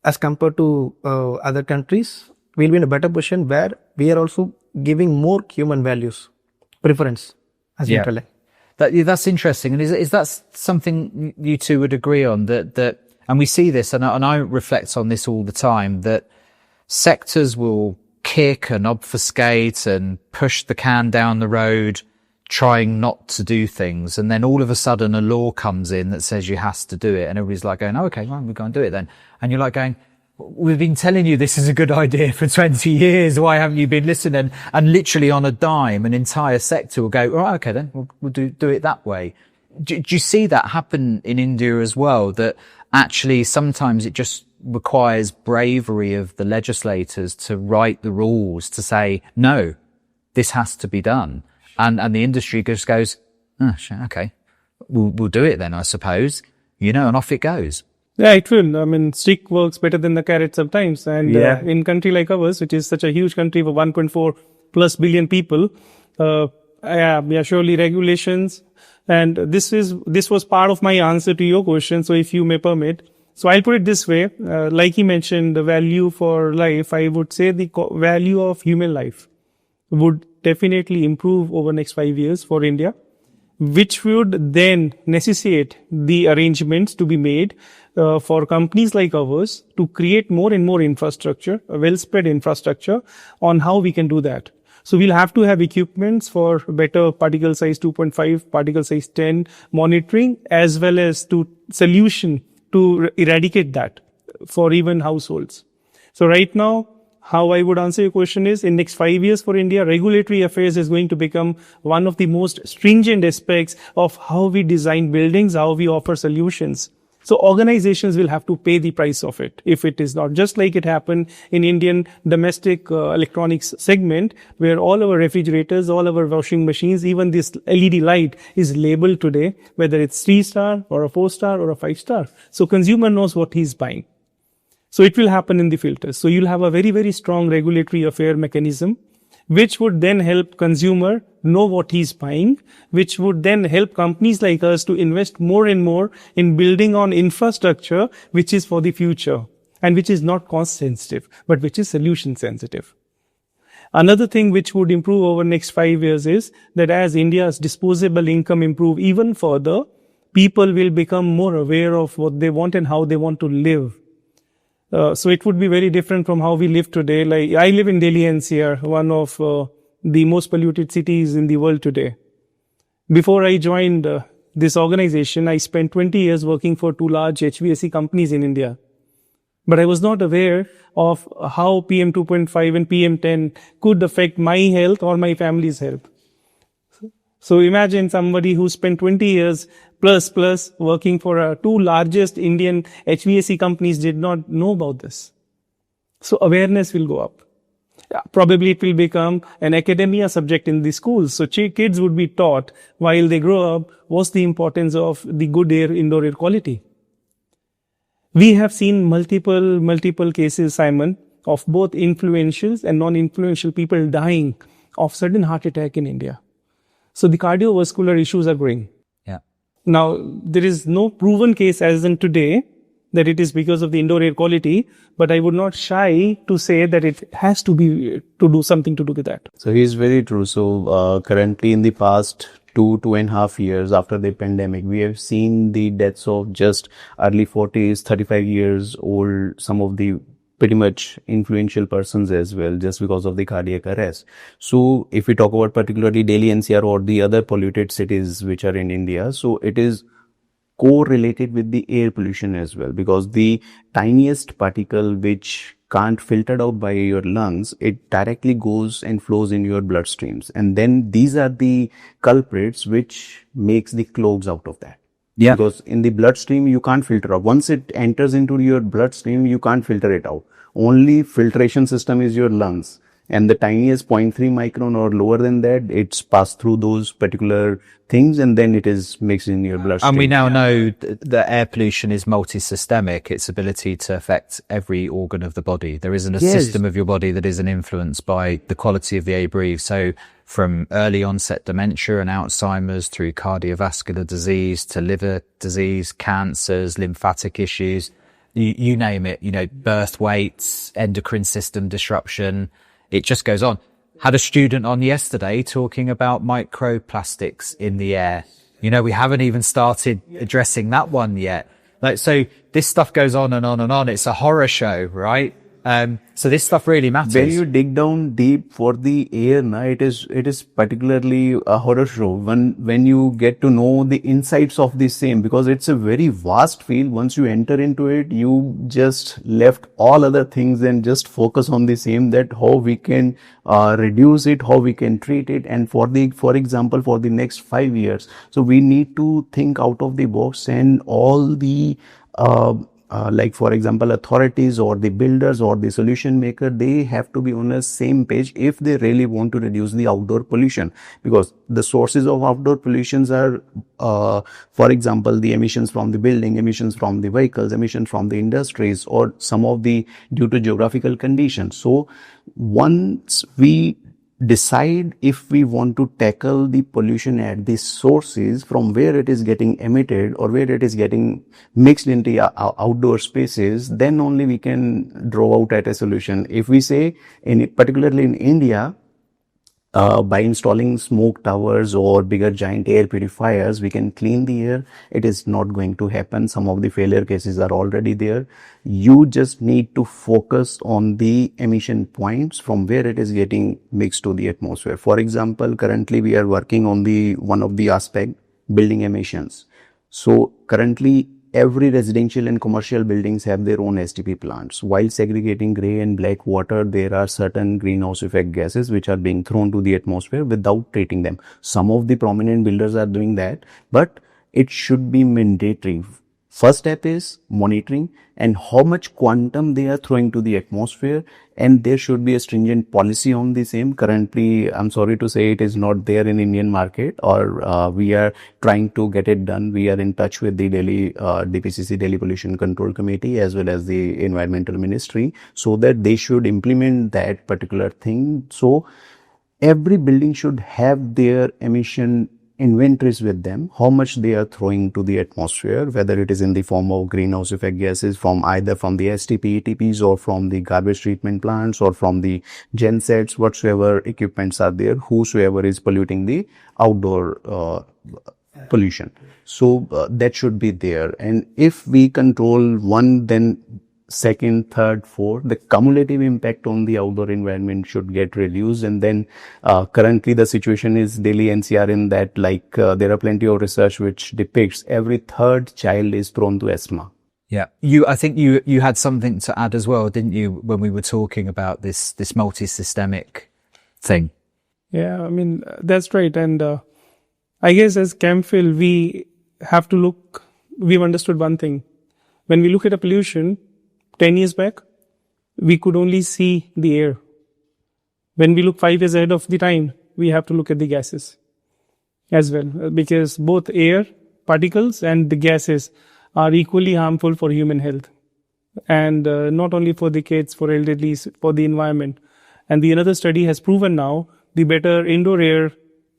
as compared to other countries. We'll be in a better position where we are also giving more human values preference, as you're telling. That's interesting. And is that something you two would agree on, that and we see this, and I reflect on this all the time, that sectors will kick and obfuscate and push the can down the road, trying not to do things, and then all of a sudden a law comes in that says you have to do it, and everybody's like going, oh, okay, well, we're going to do it then. And you're like going, we've been telling you this is a good idea for 20 years. Why haven't you been listening? And literally on a dime, an entire sector will go, all right, okay, then we'll do it that way. Do you see that happen in India as well? That actually sometimes it just requires bravery of the legislators to write the rules to say, no, this has to be done. And the industry just goes, oh, okay, we'll do it then, I suppose, and off it goes. Yeah, it will. I mean, stick works better than the carrot sometimes. And in a country like ours, which is such a huge country of 1.4 plus billion people, surely regulations. And this was part of my answer to your question. So if you may permit, so I'll put it this way. Like he mentioned, the value for life, I would say the value of human life would definitely improve over next 5 years for India, which would then necessitate the arrangements to be made for companies like ours to create more and more infrastructure, a well-spread infrastructure on how we can do that. So we'll have to have equipments for better particle size 2.5, particle size 10 monitoring, as well as to solution to eradicate that for even households. So right now, how I would answer your question is, in next 5 years for India, regulatory affairs is going to become one of the most stringent aspects of how we design buildings, how we offer solutions. So organizations will have to pay the price of it if it is not, just like it happened in Indian domestic electronics segment, where all our refrigerators, all our washing machines, even this LED light is labeled today, whether it's 3-star or a 4-star or a 5-star. So consumer knows what he's buying. So it will happen in the filters. So you'll have a very, very strong regulatory affair mechanism, which would then help consumer know what he's buying, which would then help companies like us to invest more and more in building on infrastructure, which is for the future and which is not cost sensitive, but which is solution sensitive. Another thing which would improve over next 5 years is that as India's disposable income improve even further, people will become more aware of what they want and how they want to live. So it would be very different from how we live today. Like I live in Delhi NCR, one of the most polluted cities in the world today. Before I joined this organization, I spent 20 years working for 2 large HVAC companies in India. But I was not aware of how PM 2.5 and PM 10 could affect my health or my family's health. So imagine somebody who spent 20 years plus working for 2 largest Indian HVAC companies did not know about this. So awareness will go up. Probably it will become an academia subject in the schools. So kids would be taught while they grow up what's the importance of the good air, indoor air quality. We have seen multiple cases, Simon, of both influential and non-influential people dying of sudden heart attack in India. So the cardiovascular issues are growing. Yeah. Now, there is no proven case as in today that it is because of the indoor air quality, but I would not shy to say that it has to be to do something to do with that. So he's very true. So currently in the past 2.5 years after the pandemic, we have seen the deaths of just early 40s, 35 years old, some of the pretty much influential persons as well, just because of the cardiac arrest. So if we talk about particularly Delhi NCR or the other polluted cities which are in India, so it is correlated with the air pollution as well, because the tiniest particle which can't filter out by your lungs, it directly goes and flows in your bloodstreams. And then these are the culprits which makes the clogs out of that. Yeah. Because in the bloodstream, you can't filter out. Once it enters into your bloodstream, you can't filter it out. Only filtration system is your lungs. And the tiniest 0.3 micron or lower than that, it's passed through those particular things and then it is mixed in your bloodstream. And we now know that air pollution is multi-systemic, its ability to affect every organ of the body. There isn't a system of your body that isn't influenced by the quality of the air you breathe. So from early onset dementia and Alzheimer's through cardiovascular disease to liver disease, cancers, lymphatic issues, you name it, birth weights, endocrine system disruption. It just goes on. Had a student on yesterday talking about microplastics in the air. We haven't even started addressing that one yet. So this stuff goes on and on and on. It's a horror show, right? So this stuff really matters. When you dig down deep for the air, it is particularly a horror show when you get to know the insights of the same, because it's a very vast field. Once you enter into it, you just left all other things and just focus on the same, that how we can reduce it, how we can treat it. And for example, for the next 5 years, so we need to think out of the box, and all the like for example, authorities or the builders or the solution maker, they have to be on the same page if they really want to reduce the outdoor pollution, because the sources of outdoor pollutions are, for example, the emissions from the building, emissions from the vehicles, emissions from the industries, or some of the due to geographical conditions. So once we decide if we want to tackle the pollution at the sources from where it is getting emitted or where it is getting mixed into outdoor spaces, then only we can draw out at a solution. If we say, particularly in India, by installing smoke towers or bigger giant air purifiers, we can clean the air. It is not going to happen. Some of the failure cases are already there. You just need to focus on the emission points from where it is getting mixed to the atmosphere. For example, currently we are working on one of the aspect, building emissions. So currently every residential and commercial buildings have their own STP plants. While segregating grey and black water, there are certain greenhouse effect gases which are being thrown to the atmosphere without treating them. Some of the prominent builders are doing that, but it should be mandatory. First step is monitoring and how much quantum they are throwing to the atmosphere, and there should be a stringent policy on the same. Currently, I'm sorry to say, it is not there in Indian market, or we are trying to get it done. We are in touch with the Delhi DPCC, Delhi Pollution Control Committee, as well as the Environmental Ministry, so that they should implement that particular thing. So every building should have their emission inventories with them, how much they are throwing to the atmosphere, whether it is in the form of greenhouse effect gases from either from the STP, ETPs, or from the garbage treatment plants, or from the gensets, whatsoever equipments are there, whosoever is polluting the outdoor pollution. So that should be there. And if we control one, then second, third, fourth, the cumulative impact on the outdoor environment should get reduced. And then currently the situation is Delhi NCR in that, there are plenty of research which depicts every third child is prone to asthma. Yeah. I think you had something to add as well, didn't you, when we were talking about this multi-systemic thing? Yeah, I mean, that's right. And I guess as CAMPhil, we have to look, we've understood one thing. When we look at a pollution, 10 years back, we could only see the air. When we look 5 years ahead of the time, we have to look at the gases as well, because both air particles and the gases are equally harmful for human health. and not only for the kids, for elderly, for the environment. And the another study has proven now the better indoor air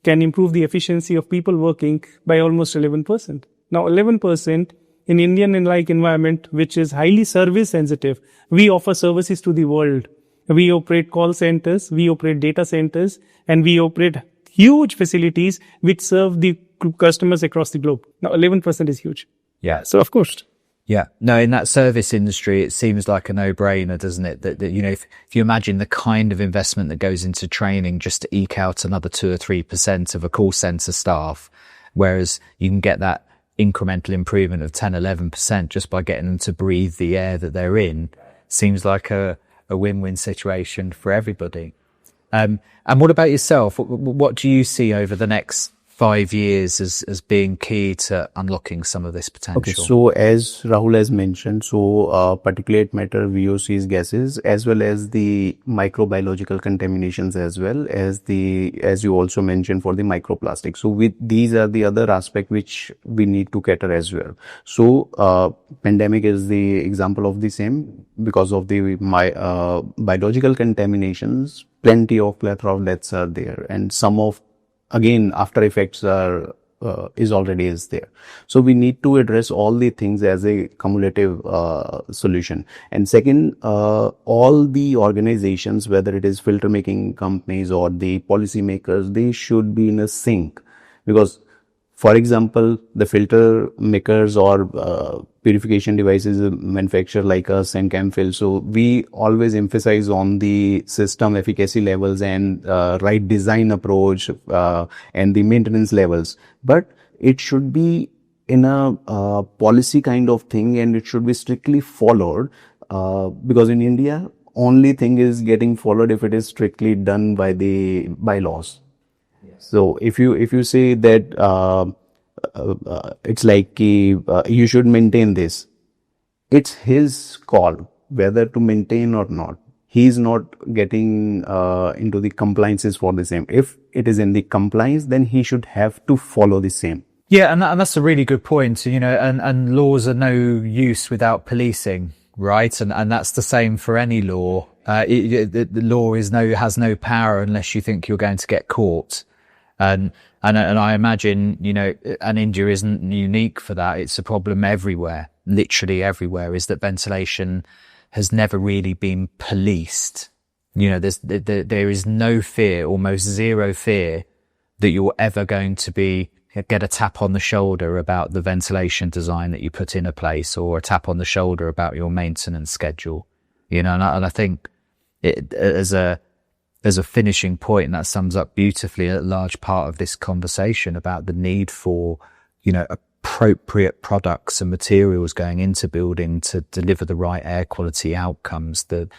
can improve the efficiency of people working by almost 11%. Now 11% in Indian-like environment, which is highly service sensitive, we offer services to the world. We operate call centers, we operate data centers, and we operate huge facilities which serve the customers across the globe. Now 11% is huge. Yeah. So of course. Yeah. No, in that service industry, it seems like a no-brainer, doesn't it? That you know, if you imagine the kind of investment that goes into training just to eke out another 2 or 3% of a call center staff, whereas you can get that incremental improvement of 10, 11% just by getting them to breathe the air that they're in, seems like a win-win situation for everybody. And what about yourself? What do you see over the next 5 years as being key to unlocking some of this potential? Okay, so as Rahul has mentioned, particulate matter, VOCs, gases, as well as the microbiological contaminations, as well as as you also mentioned, for the microplastics. So these are the other aspect which we need to cater as well. So pandemic is the example of the same. Because of the biological contaminations, plenty of plethora of deaths are there, and some of again after effects is already there. So we need to address all the things as a cumulative solution. And second, all the organizations, whether it is filter making companies or the policy makers, they should be in a sync. Because for example, the filter makers or purification devices manufacturer like us and Camphil, so we always emphasize on the system efficacy levels and right design approach and the maintenance levels. But it should be in a policy kind of thing, and it should be strictly followed, because in India, only thing is getting followed if it is strictly done by the bylaws. So if you say that it's like you should maintain this, it's his call whether to maintain or not. He is not getting into the compliances for the same. If it is in the compliance, then he should have to follow the same. Yeah, and that's a really good point. You know, and laws are no use without policing, right? And that's the same for any law. The law has no power unless you think you're going to get caught. And I imagine, you know, and India isn't unique for that. It's a problem everywhere, literally everywhere, is that ventilation has never really been policed. You know, there is no fear, almost zero fear, that you're ever going to get a tap on the shoulder about the ventilation design that you put in a place, or a tap on the shoulder about your maintenance schedule. You know, and I think it, as a finishing point, and that sums up beautifully a large part of this conversation about the need for, you know, appropriate products and materials going into building to deliver the right air quality outcomes, the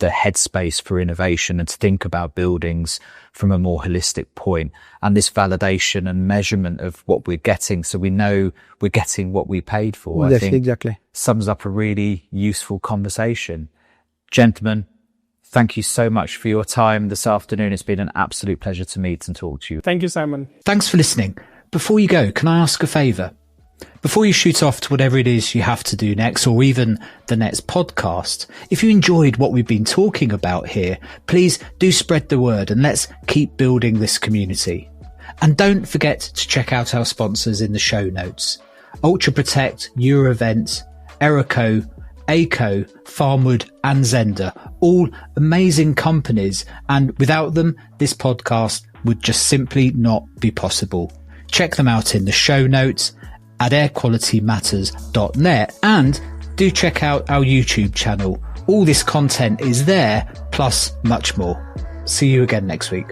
headspace for innovation, and to think about buildings from a more holistic point, and this validation and measurement of what we're getting, so we know we're getting what we paid for. Yes, I think exactly. Sums up a really useful conversation. Gentlemen, thank you so much for your time this afternoon. It's been an absolute pleasure to meet and talk to you. Thank you, Simon. Thanks for listening. Before you go, can I ask a favour? Before you shoot off to whatever it is you have to do next, or even the next podcast, if you enjoyed what we've been talking about here, please do spread the word and let's keep building this community. And don't forget to check out our sponsors in the show notes: Ultra Protect, Eurovent, Erico, ACO, Farmwood and Zender, all amazing companies, and without them, this podcast would just simply not be possible. Check them out in the show notes at airqualitymatters.net, and do check out our YouTube channel. All this content is there, plus much more. See you again next week.